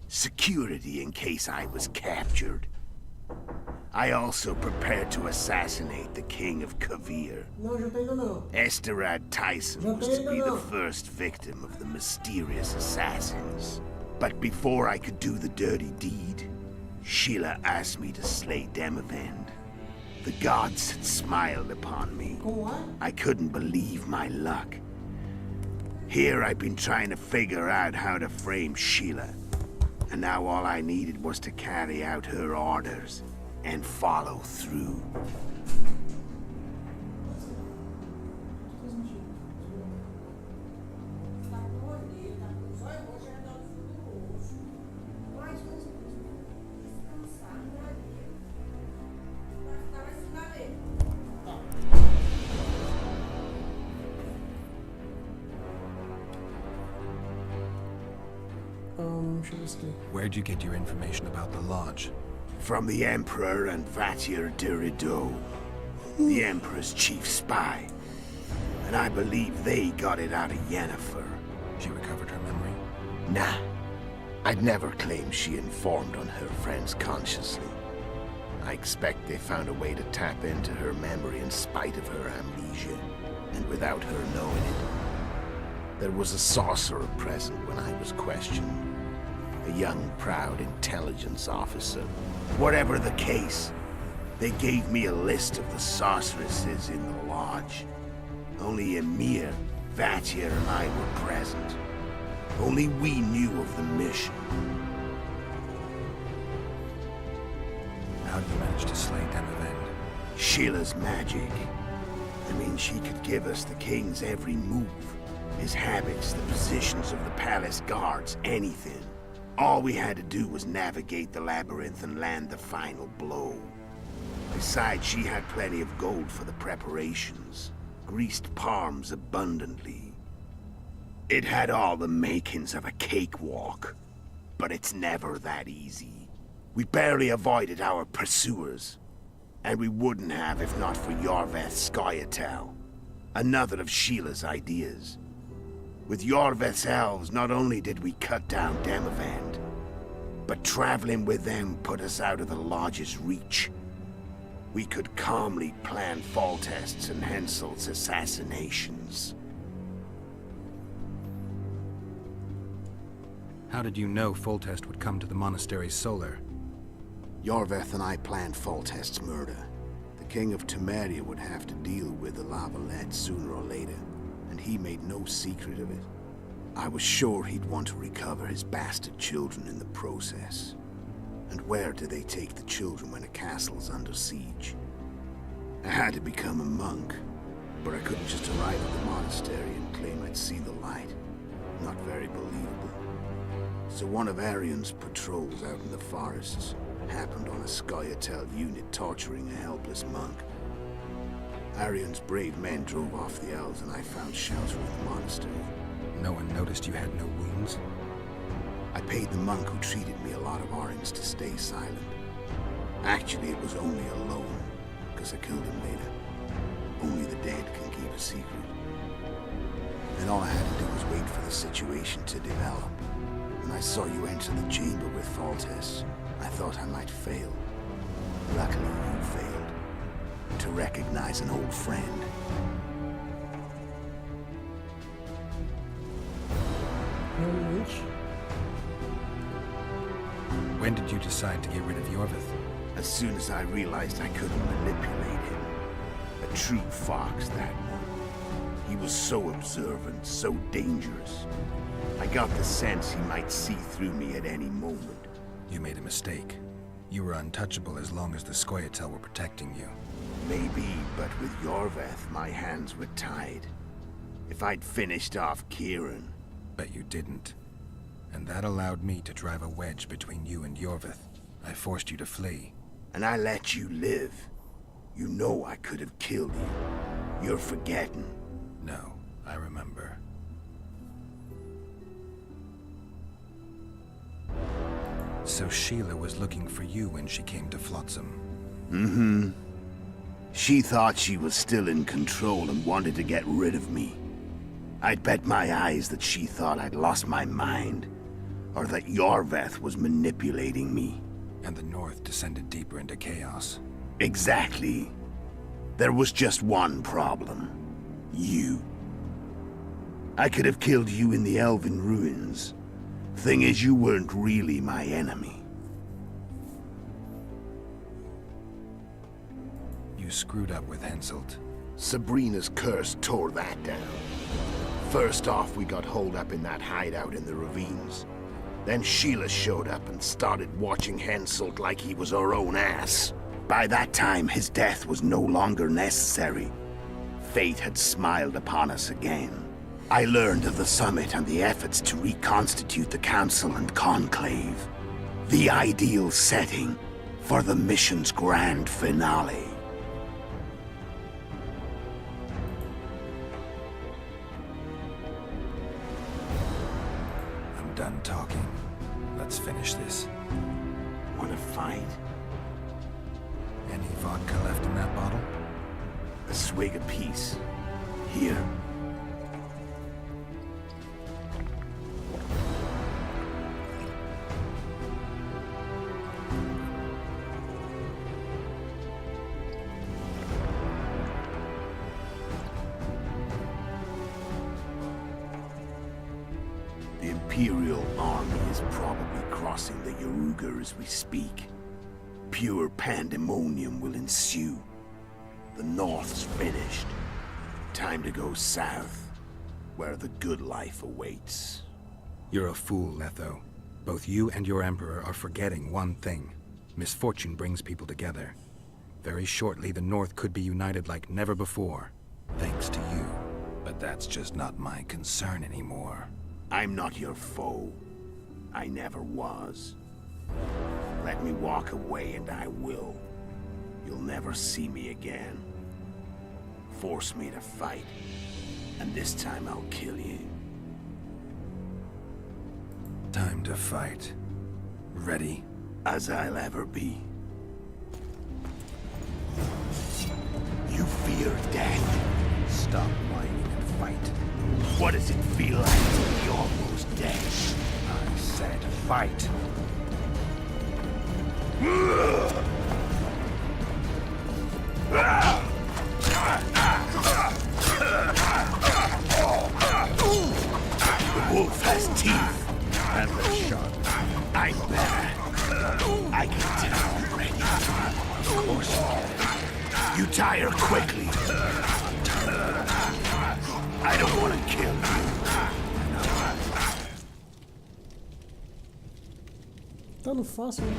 Security in case I was captured. I also prepared to assassinate the King of Kavir. Esterad Tyson was to be the first victim of the mysterious assassins. But before I could do the dirty deed, Sheila asked me to slay Demavend. The gods had smiled upon me. I couldn't believe my luck. Here I've been trying to figure out how to frame Sheila. And now all I needed was to carry out her orders and follow through. Where'd you get your information about the Lodge? From the Emperor and Vatir de Rideau, the Emperor's chief spy. And I believe they got it out of Yennefer. She recovered her memory? Nah. I'd never claim she informed on her friends consciously. I expect they found a way to tap into her memory in spite of her amnesia, and without her knowing it. There was a sorcerer present when I was questioned. A young, proud intelligence officer. Whatever the case, they gave me a list of the sorceresses in the Lodge. Only Emir, Vatir, and I were present. Only we knew of the mission. How did you manage to slay Demavend? Sheila's magic. I mean, she could give us the king's every move. His habits, the positions of the palace guards, anything. All we had to do was navigate the labyrinth and land the final blow. Besides, she had plenty of gold for the preparations. Greased palms abundantly. It had all the makings of a cakewalk. But it's never that easy. We barely avoided our pursuers. And we wouldn't have if not for Yorveth Scoia'tael. Another of Sheila's ideas. With Yorveth's elves, not only did we cut down Demavend, but traveling with them put us out of the Lodge's reach. We could calmly plan Foltest's and Henselt's assassinations. How did you know Foltest would come to the monastery's solar? Yorveth and I planned Foltest's murder. The King of Temeria would have to deal with the Lavalette sooner or later, and he made no secret of it. I was sure he'd want to recover his bastard children in the process. And where do they take the children when a castle's under siege? I had to become a monk, but I couldn't just arrive at the monastery and claim I'd see the light. Not very believable. So one of Arion's patrols out in the forests happened on a Scoia'tael unit torturing a helpless monk. Arion's brave men drove off the elves and I found shelter in the monastery. No one noticed you had no wounds? I paid the monk who treated me a lot of orens to stay silent. Actually, it was only a loan, because I killed him later. Only the dead can keep a secret. And all I had to do was wait for the situation to develop. When I saw you enter the chamber with Foltest, I thought I might fail. Luckily, you failed. To recognize an old friend. When did you decide to get rid of Yorveth? As soon as I realized I couldn't manipulate him. A true fox, that one. He was so observant, so dangerous. I got the sense he might see through me at any moment. You made a mistake. You were untouchable as long as the Scoia'tael were protecting you. Maybe, but with Yorveth, my hands were tied. If I'd finished off Kieran... But you didn't. And that allowed me to drive a wedge between you and Yorveth. I forced you to flee. And I let you live. You know I could have killed you. You're forgetting. No, I remember. So Sheila was looking for you when she came to Flotsam. Mm-hmm. She thought she was still in control and wanted to get rid of me. I'd bet my eyes that she thought I'd lost my mind, or that Yorveth was manipulating me. And the North descended deeper into chaos. Exactly. There was just one problem. You. I could have killed you in the Elven ruins. Thing is, you weren't really my enemy. You screwed up with Henselt. Sabrina's curse tore that down. First off, we got holed up in that hideout in the ravines. Then Sheila showed up and started watching Henselt like he was her own ass. By that time, his death was no longer necessary. Fate had smiled upon us again. I learned of the summit and the efforts to reconstitute the Council and Conclave. The ideal setting for the mission's grand finale. I'm done talking. Let's finish this. Wanna fight? Any vodka left in that bottle? A swig apiece. Here. The Imperial army is probably crossing the Yaruga as we speak. Pure pandemonium will ensue. The North's finished. Time to go south, where the good life awaits. You're a fool, Letho. Both you and your Emperor are forgetting one thing. Misfortune brings people together. Very shortly, the North could be united like never before, thanks to you. But that's just not my concern anymore. I'm not your foe. I never was. Let me walk away and I will. You'll never see me again. Force me to fight, and this time I'll kill you. Time to fight. Ready? As I'll ever be. You fear death. Stop whining and fight. What does it feel like to be almost dead? I said fight. The wolf has teeth. And they're sharp. I'm better. I can tell already. Of course you can. You tire quickly. I don't want to kill you. Tá no fácil, né?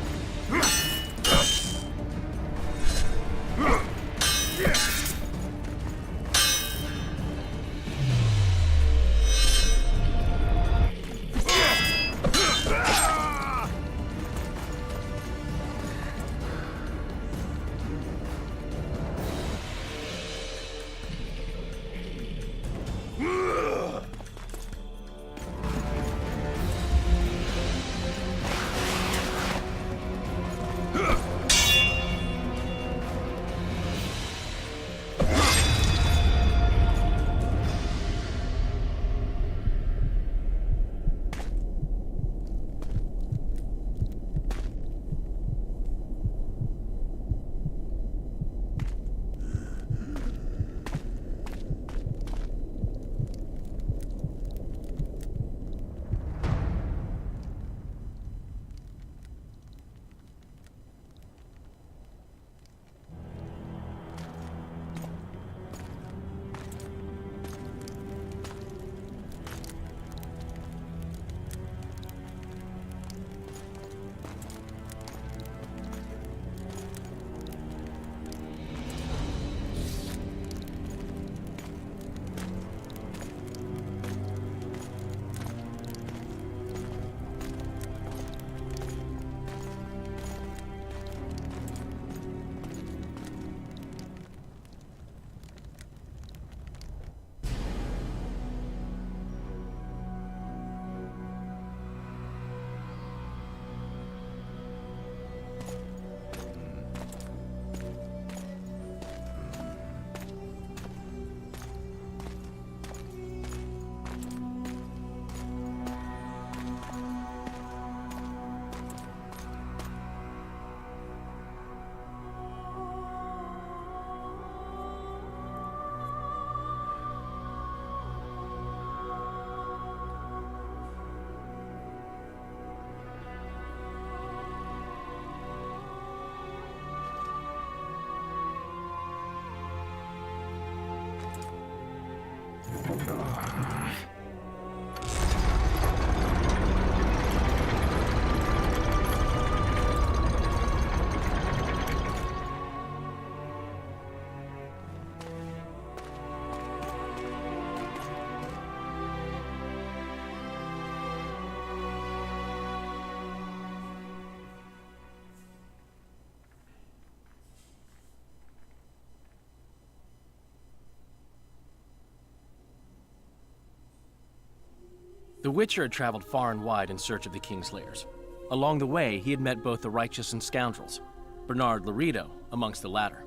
The Witcher had traveled far and wide in search of the Kingslayers. Along the way, he had met both the righteous and scoundrels, Bernard Laredo amongst the latter.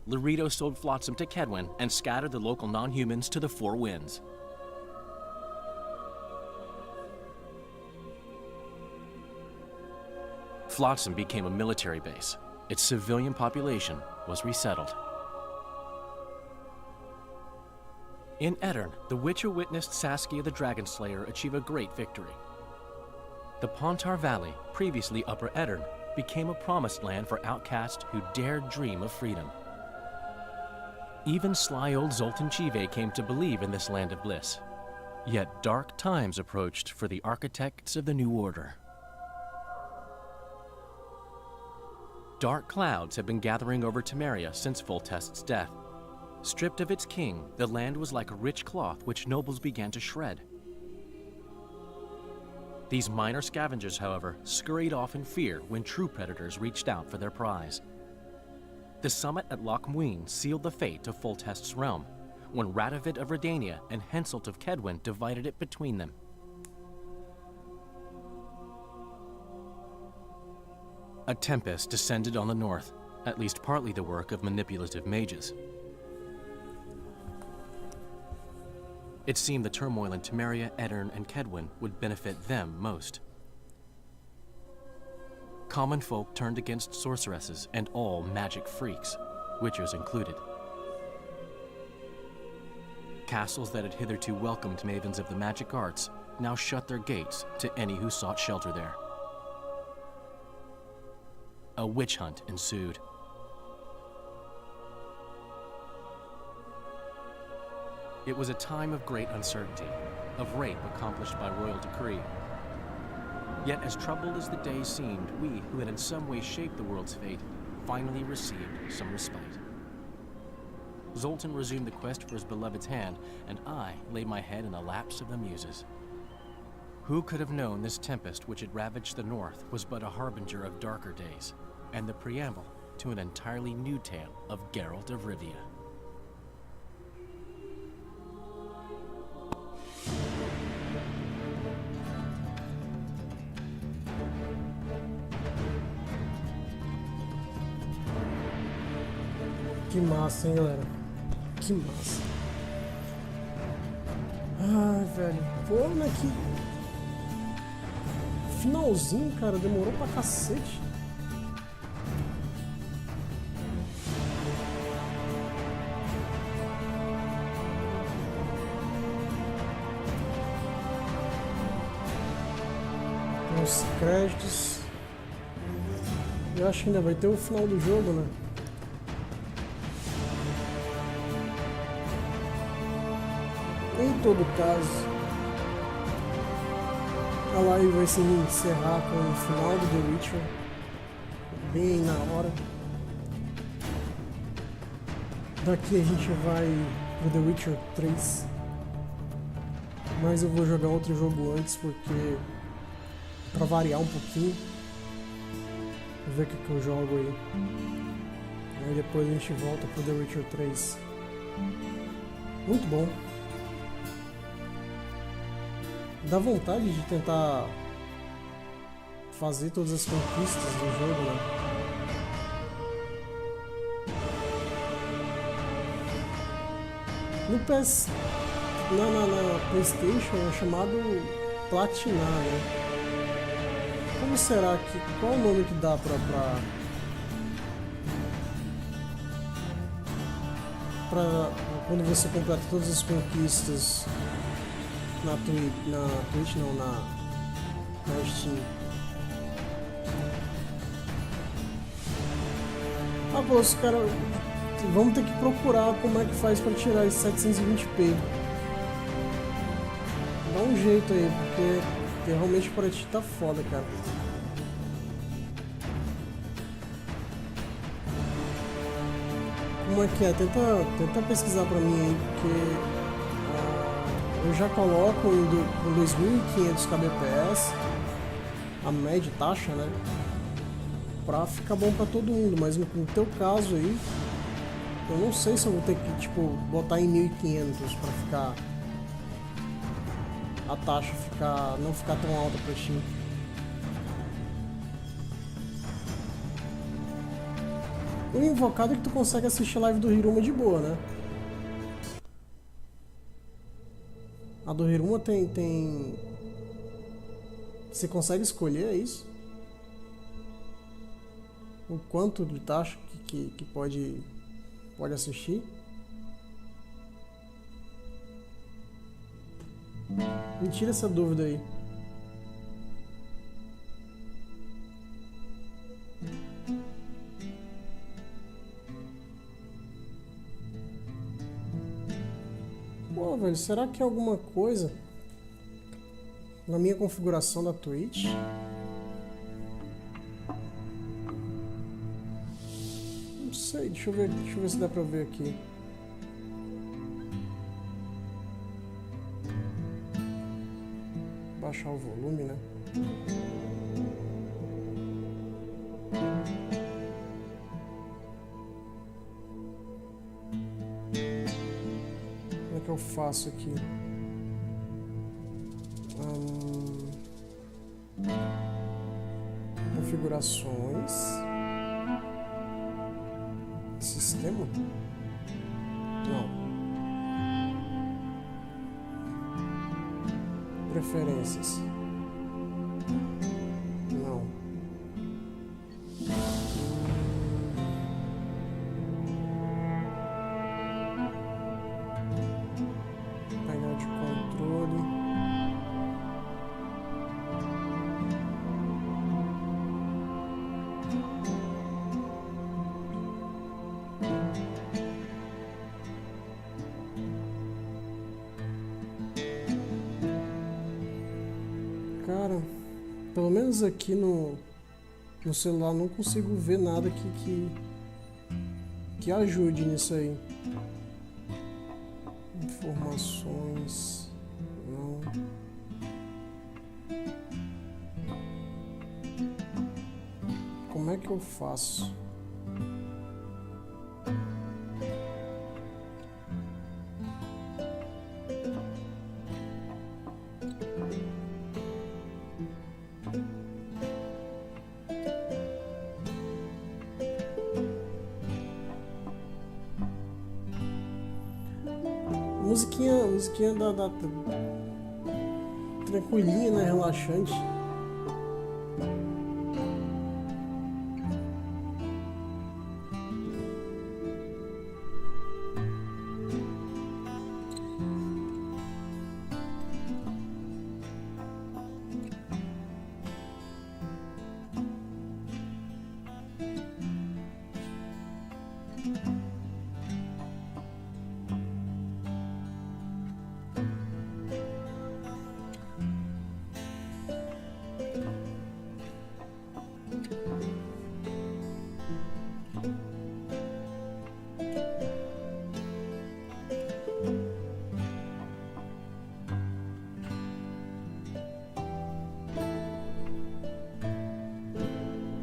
Laredo sold Flotsam to Kedwen and scattered the local non-humans to the four winds. Flotsam became a military base. Its civilian population was resettled. In Edirn, the Witcher witnessed Saskia the Dragonslayer achieve a great victory. The Pontar Valley, previously Upper Edirn, became a promised land for outcasts who dared dream of freedom. Even sly old Zoltan Chive came to believe in this land of bliss. Yet dark times approached for the architects of the New Order. Dark clouds had been gathering over Temeria since Foltest's death. Stripped of its king, the land was like a rich cloth which nobles began to shred. These minor scavengers, however, scurried off in fear when true predators reached out for their prize. The summit at Loch Muin sealed the fate of Foltest's realm, when Radovid of Redania and Henselt of Kedwen divided it between them. A tempest descended on the north, at least partly the work of manipulative mages. It seemed the turmoil in Temeria, Edirn, and Kedwen would benefit them most. Common folk turned against sorceresses and all magic freaks, witchers included. Castles that had hitherto welcomed mavens of the magic arts now shut their gates to any who sought shelter there. A witch hunt ensued. It was a time of great uncertainty, of rape accomplished by royal decree. Yet as troubled as the days seemed, we, who had in some way shaped the world's fate, finally received some respite. Zoltan resumed the quest for his beloved's hand, and I laid my head in the laps of the muses. Who could have known this tempest which had ravaged the north was but a harbinger of darker days, and the preamble to an entirely new tale of Geralt of Rivia. Que massa, hein, galera? Que massa. Ai, velho. Pô, né, que... finalzinho, cara. Demorou pra cacete. Tem os créditos. Eu acho que ainda vai ter o final do jogo, né? Em todo caso, a live vai se encerrar com o final do The Witcher, bem na hora. Daqui a gente vai pro The Witcher 3, mas eu vou jogar outro jogo antes, porque pra variar um pouquinho, vou ver o que eu jogo aí. Aí depois a gente volta pro The Witcher 3. Muito bom. Dá vontade de tentar fazer todas as conquistas do jogo, né? No PS... na PlayStation é chamado platinar, né? Como será que... qual o nome que dá pra quando você completa todas as conquistas na Twitch não, na Steam. Ah, pô, os caras... vamos ter que procurar como é que faz pra tirar esse 720p. Dá um jeito aí, porque realmente para ti tá foda, cara. Como é que é? Tenta pesquisar pra mim aí, porque... eu já coloco em 2500 kbps, a média taxa, né? Pra ficar bom pra todo mundo, mas no teu caso aí, Eu não sei se eu vou ter que, tipo, botar em 1500 pra ficar... a taxa não ficar tão alta pra ti. O invocado é que tu consegue assistir a live do Hiruma de boa, né? A do Hiruma tem... Você consegue escolher, é isso? O quanto de taxa que pode assistir? Me tira essa dúvida aí. Pô, velho, será que é alguma coisa na minha configuração da Twitch? Não sei, deixa eu ver se dá pra ver aqui. Baixar o volume, né? Como é que eu faço aqui? Configurações. Sistema? Não. Preferências. Não. Painel de controle. Cara, pelo menos aqui no celular não consigo ver nada que ajude nisso aí. Informações. Não. Como é que eu faço? Musiquinha da tranquilinha, né? Relaxante.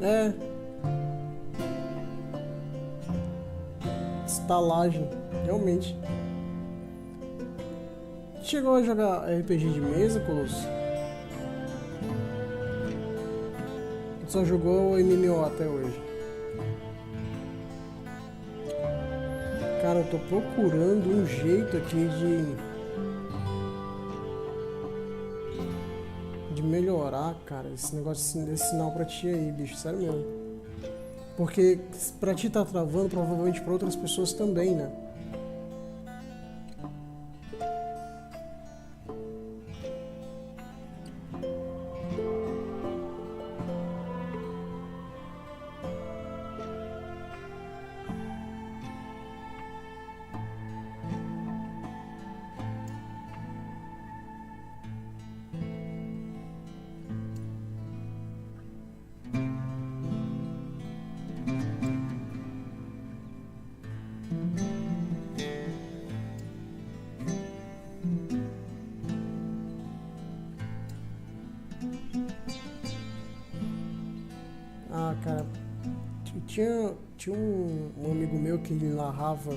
É. Estalagem, realmente. Chegou a jogar RPG de mesa, Colosso? Só jogou o MMO até hoje. Cara, eu tô procurando um jeito aqui de melhorar, cara, esse negócio desse sinal pra ti aí, bicho, sério mesmo. Porque pra ti tá travando, provavelmente pra outras pessoas também, né? Tinha um amigo meu que ele narrava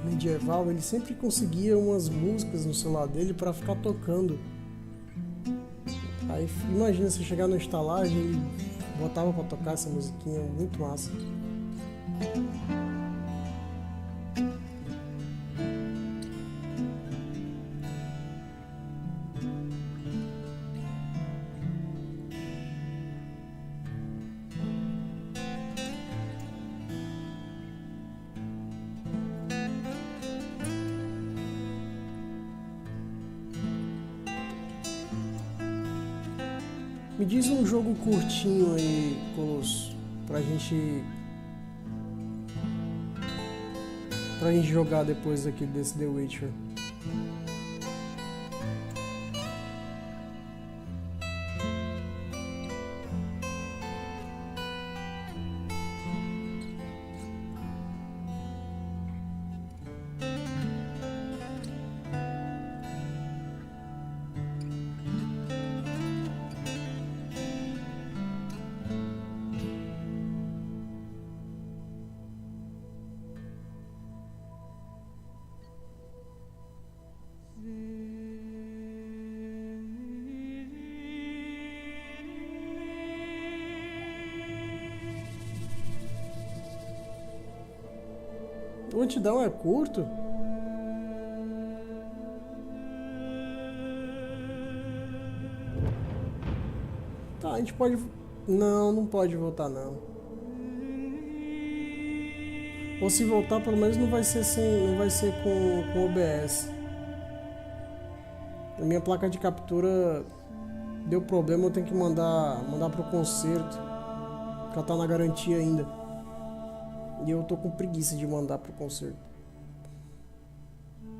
medieval, ele sempre conseguia umas músicas no celular dele pra ficar tocando. Aí imagina você chegar na estalagem e ele botava pra tocar essa musiquinha, muito massa. Me diz um jogo curtinho aí, Colosso, pra gente jogar depois daquele desse The Witcher. O Antidão é curto? Tá, a gente pode... Não, não pode voltar não. Ou se voltar, pelo menos não vai ser com OBS. A minha placa de captura deu problema, eu tenho que mandar pro conserto. Porque ela tá na garantia ainda. E eu tô com preguiça de mandar pro conserto.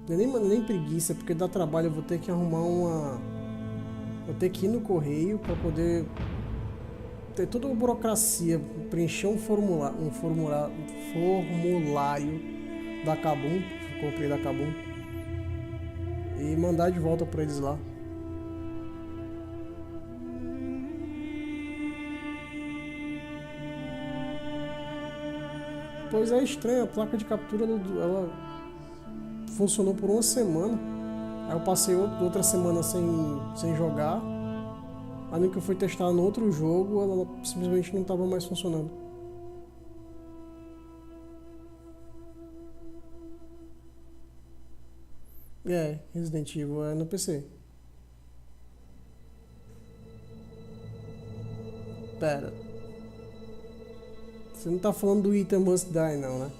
Nem preguiça, porque dá trabalho, eu vou ter que arrumar uma... Vou ter que ir no correio para poder ter toda a burocracia, preencher um formulário da Kabum, que eu comprei da Kabum, e mandar de volta para eles lá. Pois é estranho, a placa de captura ela funcionou por uma semana. Aí eu passei outra semana sem jogar. Aí no que eu fui testar no outro jogo, ela simplesmente não estava mais funcionando. É, Resident Evil é no PC. Pera. Você não tá falando do Item Must Die não, né?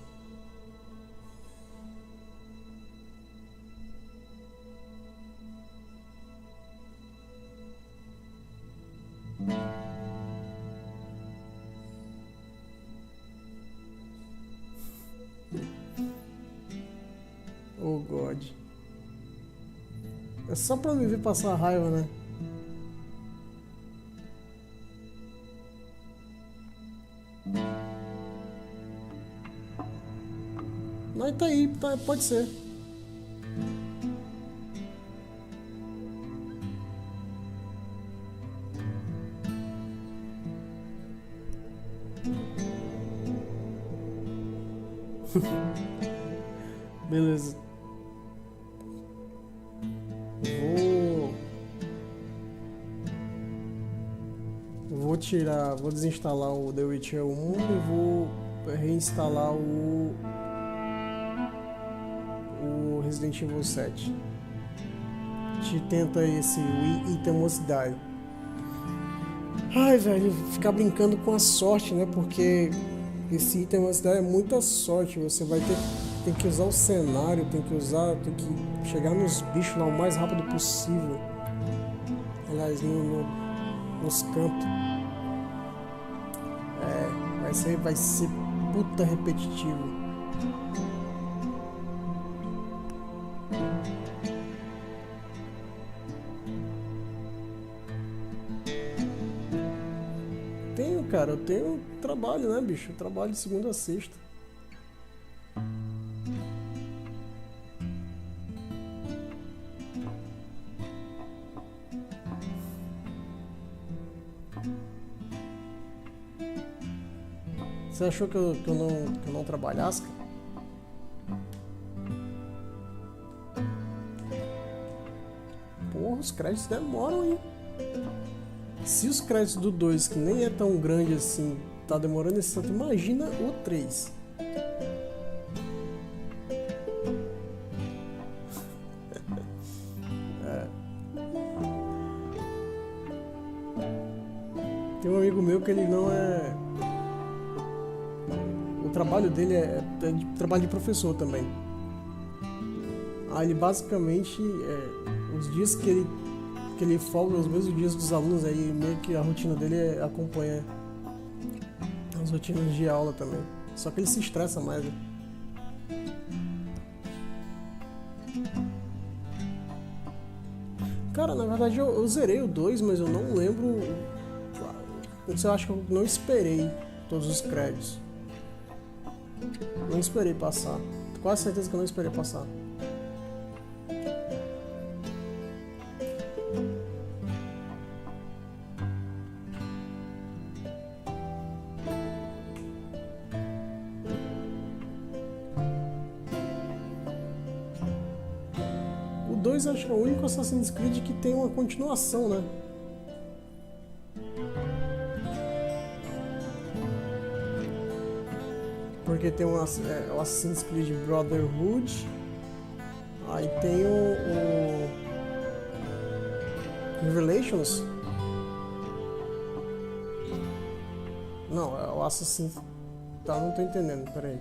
Oh God. É só pra me ver passar raiva, né? Mas tá aí, pode ser. Beleza. Vou desinstalar o The Witcher 1 e vou reinstalar o Resident Evil 7. A gente tenta esse Item Must Die. Ai, velho, ficar brincando com a sorte, né? Porque esse Item Must Die é muita sorte. Você vai tem que usar o cenário, tem que chegar nos bichos lá o mais rápido possível. Aliás, nos cantos. Vai ser puta repetitivo. Eu tenho trabalho, né, bicho? Eu trabalho de segunda a sexta. Você achou que eu não trabalhasse? Porra, os créditos demoram, hein? Se os créditos do 2, que nem é tão grande assim, tá demorando esse tanto, imagina o 3. Tem um amigo meu que ele não é... O trabalho dele é trabalho de professor também. Aí ele basicamente, os dias que ele folga, os mesmos dias dos alunos, aí meio que a rotina dele acompanha as rotinas de aula também. Só que ele se estressa mais, né? Cara, na verdade eu zerei o 2, mas eu não lembro... Eu acho que eu não esperei todos os créditos. Não esperei passar. Tô quase certeza que eu não esperei passar. O 2 acho que é o único Assassin's Creed que tem uma continuação, né? Porque tem o Assassin's Creed Brotherhood, aí tem o Revelations. Não, é o Assassin's... Tá, não tô entendendo, peraí.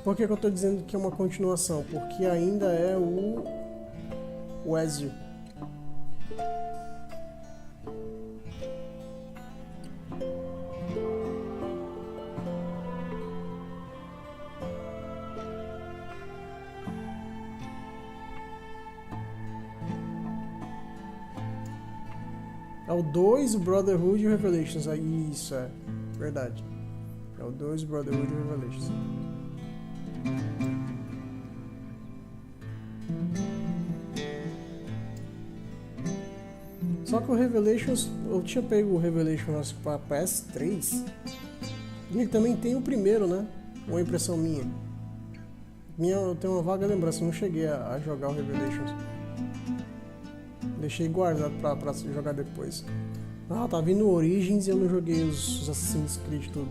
Por que eu tô dizendo que é uma continuação? Porque ainda é o Ezio. É o 2, o Brotherhood e o Revelations. Aí, isso é verdade. É o 2, o Brotherhood e o Revelations. Só que o Revelations, eu tinha pego o Revelations para PS3. E ele também tem o primeiro, né? Uma impressão minha. Eu tenho uma vaga lembrança, eu não cheguei a jogar o Revelations. Deixei guardado pra jogar depois. Ah, tá vindo o Origins e eu não joguei os Assassin's Creed tudo.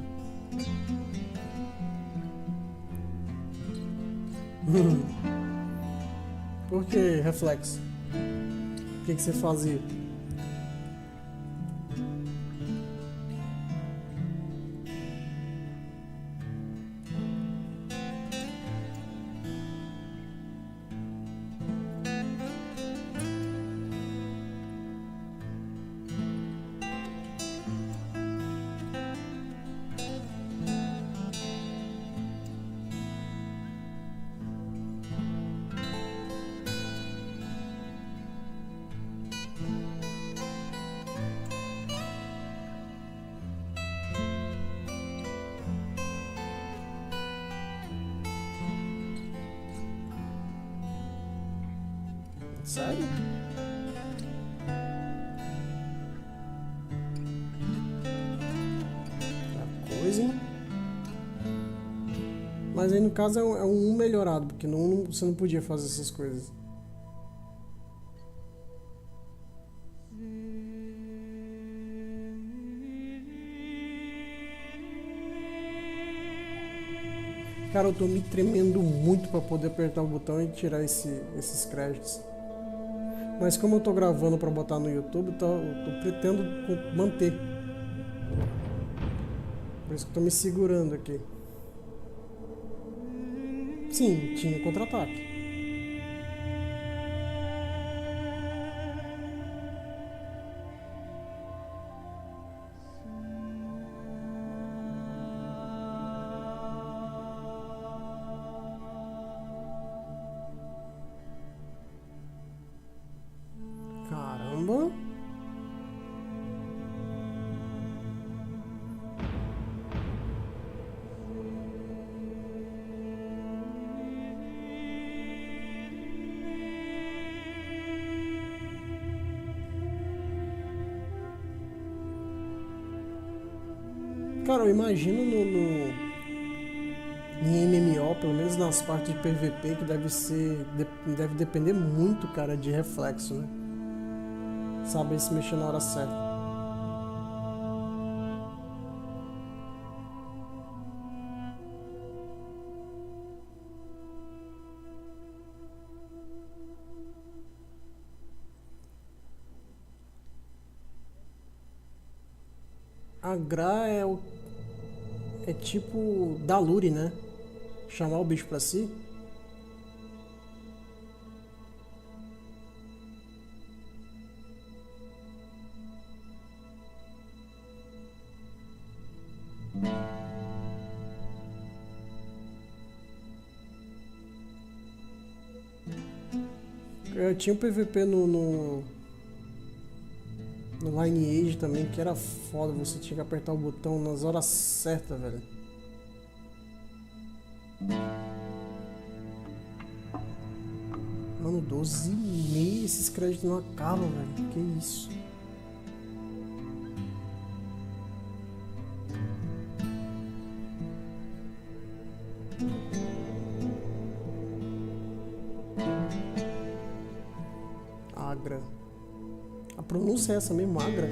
Por que, Reflex? O que você fazia? Sério? Que coisa, hein? Mas aí no caso é um melhorado, porque você não podia fazer essas coisas. Cara, eu tô me tremendo muito pra poder apertar o botão e tirar esses créditos. Mas como eu tô gravando pra botar no YouTube, eu pretendo manter. Por isso que eu tô me segurando aqui. Sim, tinha contra-ataque. Caramba. Cara, eu imagino em MMO, pelo menos nas partes de PVP, que deve depender muito, cara, de reflexo, né? Saber se mexer na hora certa. A Gra é tipo Daluri, né? Chamar o bicho pra si. Eu tinha um PVP no Lineage também, que era foda, você tinha que apertar o botão nas horas certas, velho. Mano, 12,5, esses créditos não acabam, velho. Que isso? Agra. A pronúncia é essa mesmo, Agra?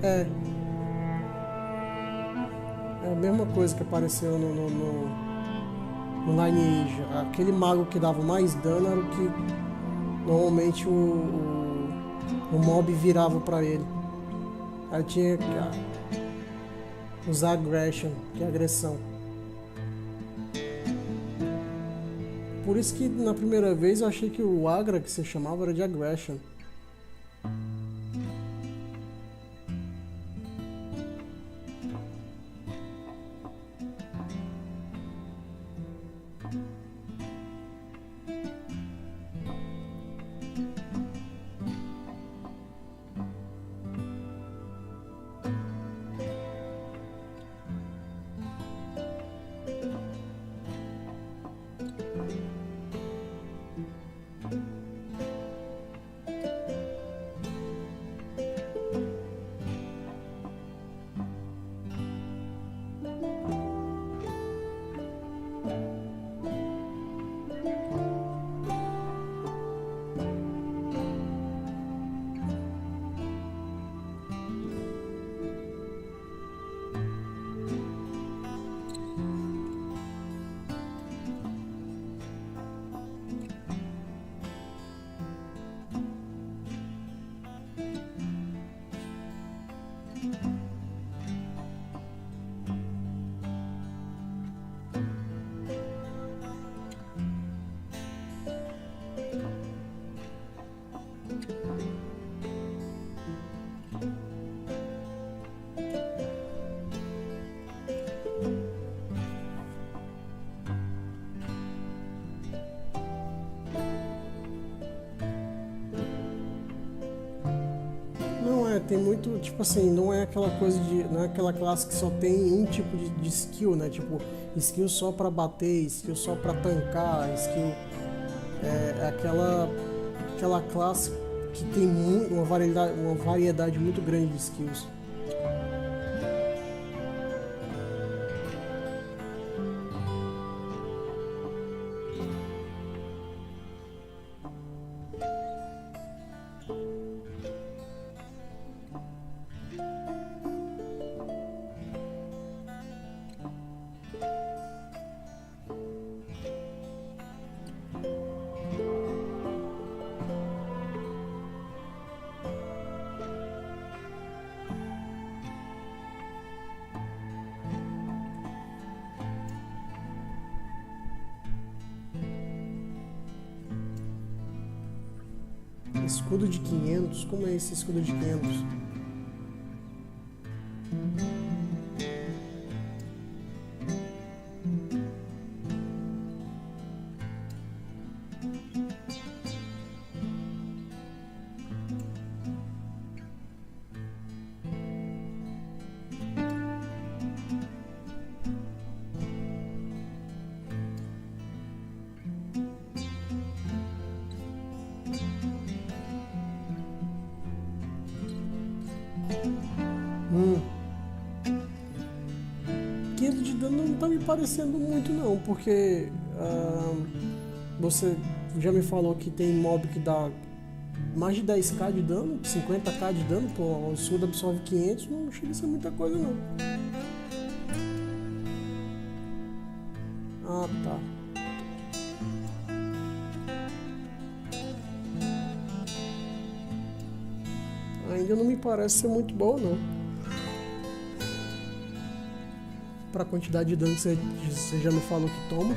É a mesma coisa que apareceu no Lineage. Aquele mago que dava mais dano era o que normalmente o mob virava pra ele. Aí tinha que usar aggression, que é agressão. Por isso que na primeira vez eu achei que o Agra que você chamava era de aggression. Tem muito, tipo assim, não é aquela coisa de, não é aquela classe que só tem um tipo de skill, né? Tipo, skill só pra bater, skill só pra tancar, skill é aquela classe que tem uma variedade muito grande de skills. Escudo de 500? Como é esse escudo de 500? média de dano não tá me parecendo muito não, porque você já me falou que tem mob que dá mais de 10k de dano, 50k de dano, pô, o surdo absorve 500, não chega a ser muita coisa não. Ah, tá. Ainda não me parece ser muito bom não. Pra quantidade de dano que você já me falou que toma.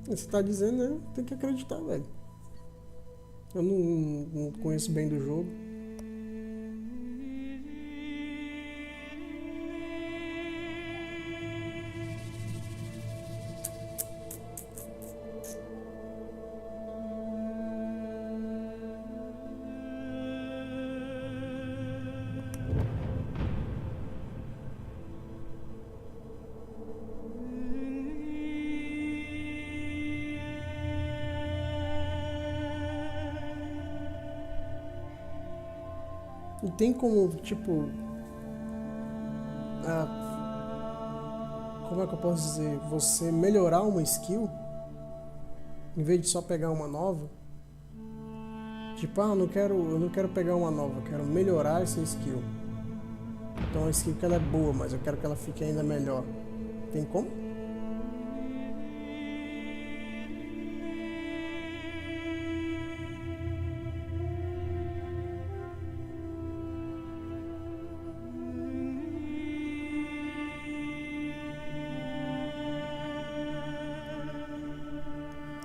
Você tá dizendo, né? Tem que acreditar, velho. Eu não conheço bem do jogo. E tem como, tipo... como é que eu posso dizer? Você melhorar uma skill em vez de só pegar uma nova? Tipo, eu não quero pegar uma nova, eu quero melhorar essa skill. Então a skill que ela é boa, mas eu quero que ela fique ainda melhor. Tem como?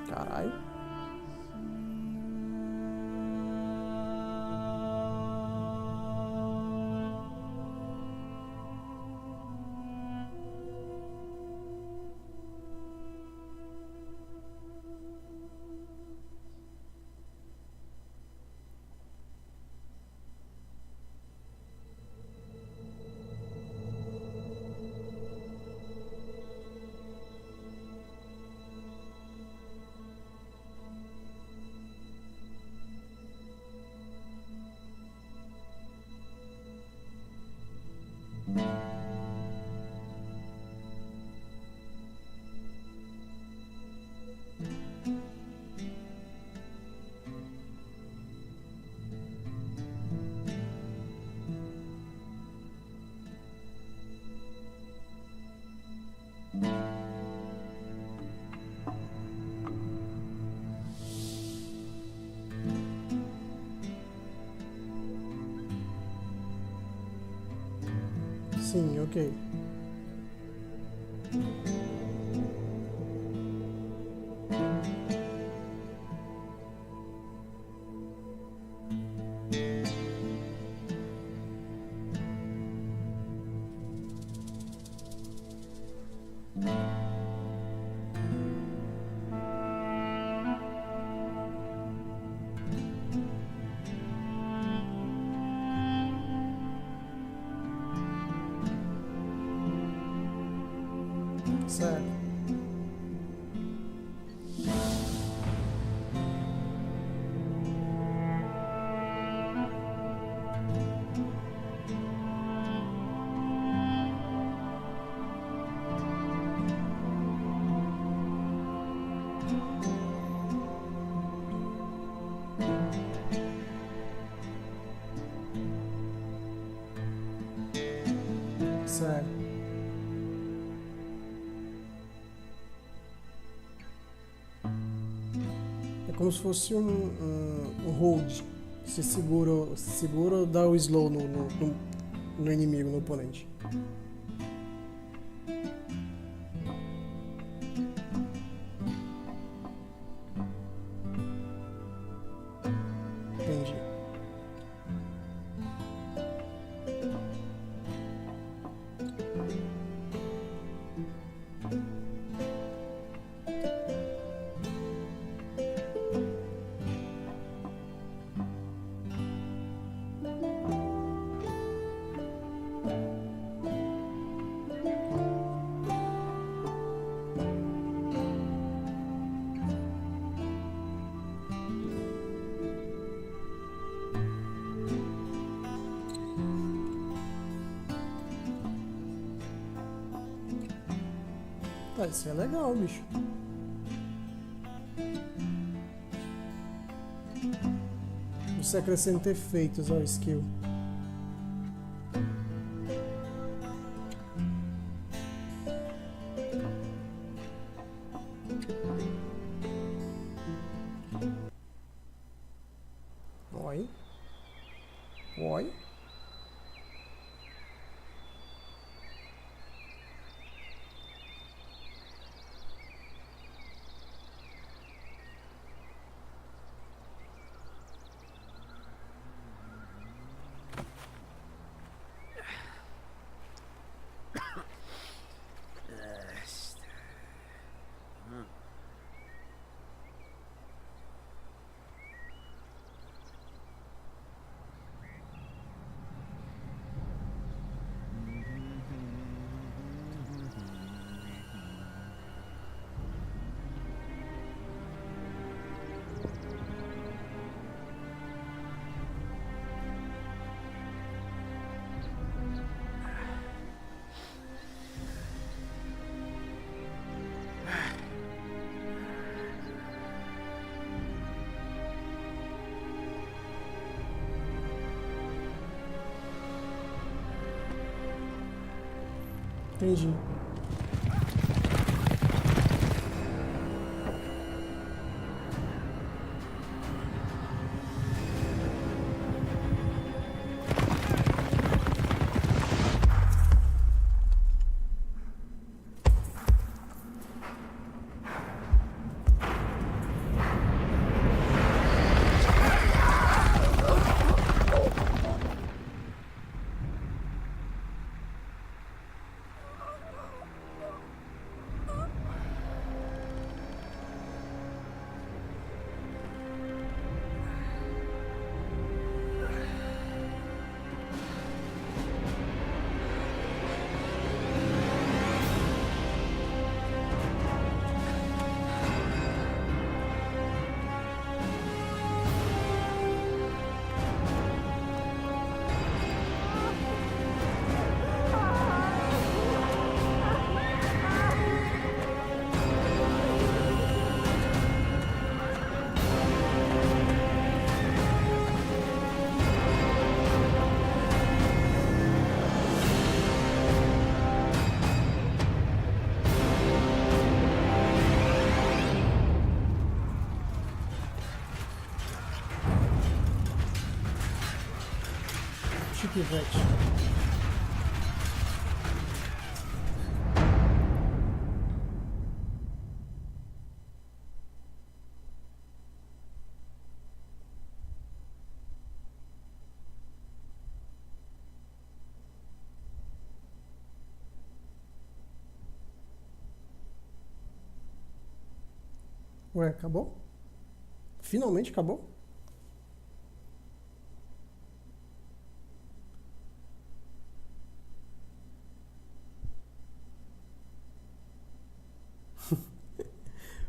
Caralho. Sim, ok. Certo. Certo. É como se fosse um hold. Você segura ou dá o slow no inimigo, no oponente. Entendi. Ah, isso é legal, bicho. Você acrescenta efeitos ao skill. Oi. Oi. Entendi. Pivete. Ué, acabou? Finalmente acabou?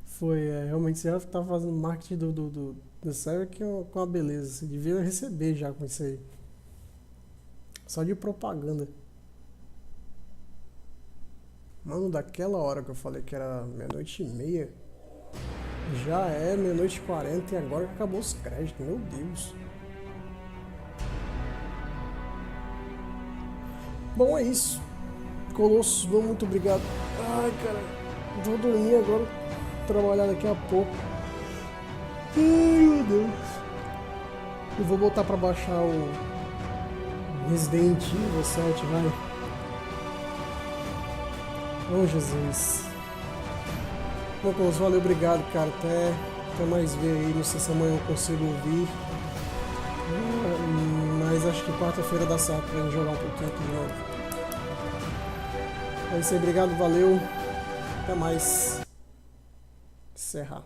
Foi, realmente você já tá fazendo marketing do server que com uma beleza. Você devia receber já com isso aí. Só de propaganda. Mano, daquela hora que eu falei que era 00:30, já é 00:40 e agora que acabou os créditos, meu Deus. Bom, é isso. Colossus, muito obrigado. Ai, cara, vou dormir agora. Trabalhar daqui a pouco. Ai, meu Deus. Eu vou botar pra baixar o Resident Evil 7, vai. Oh, Jesus. Bom, Carlos, valeu, obrigado, cara. Até mais ver aí. Não sei se amanhã eu consigo ouvir. Mas acho que quarta-feira dá certo pra gente jogar um pouquinho aqui de novo. É isso aí, obrigado, valeu. Até mais. Encerrar.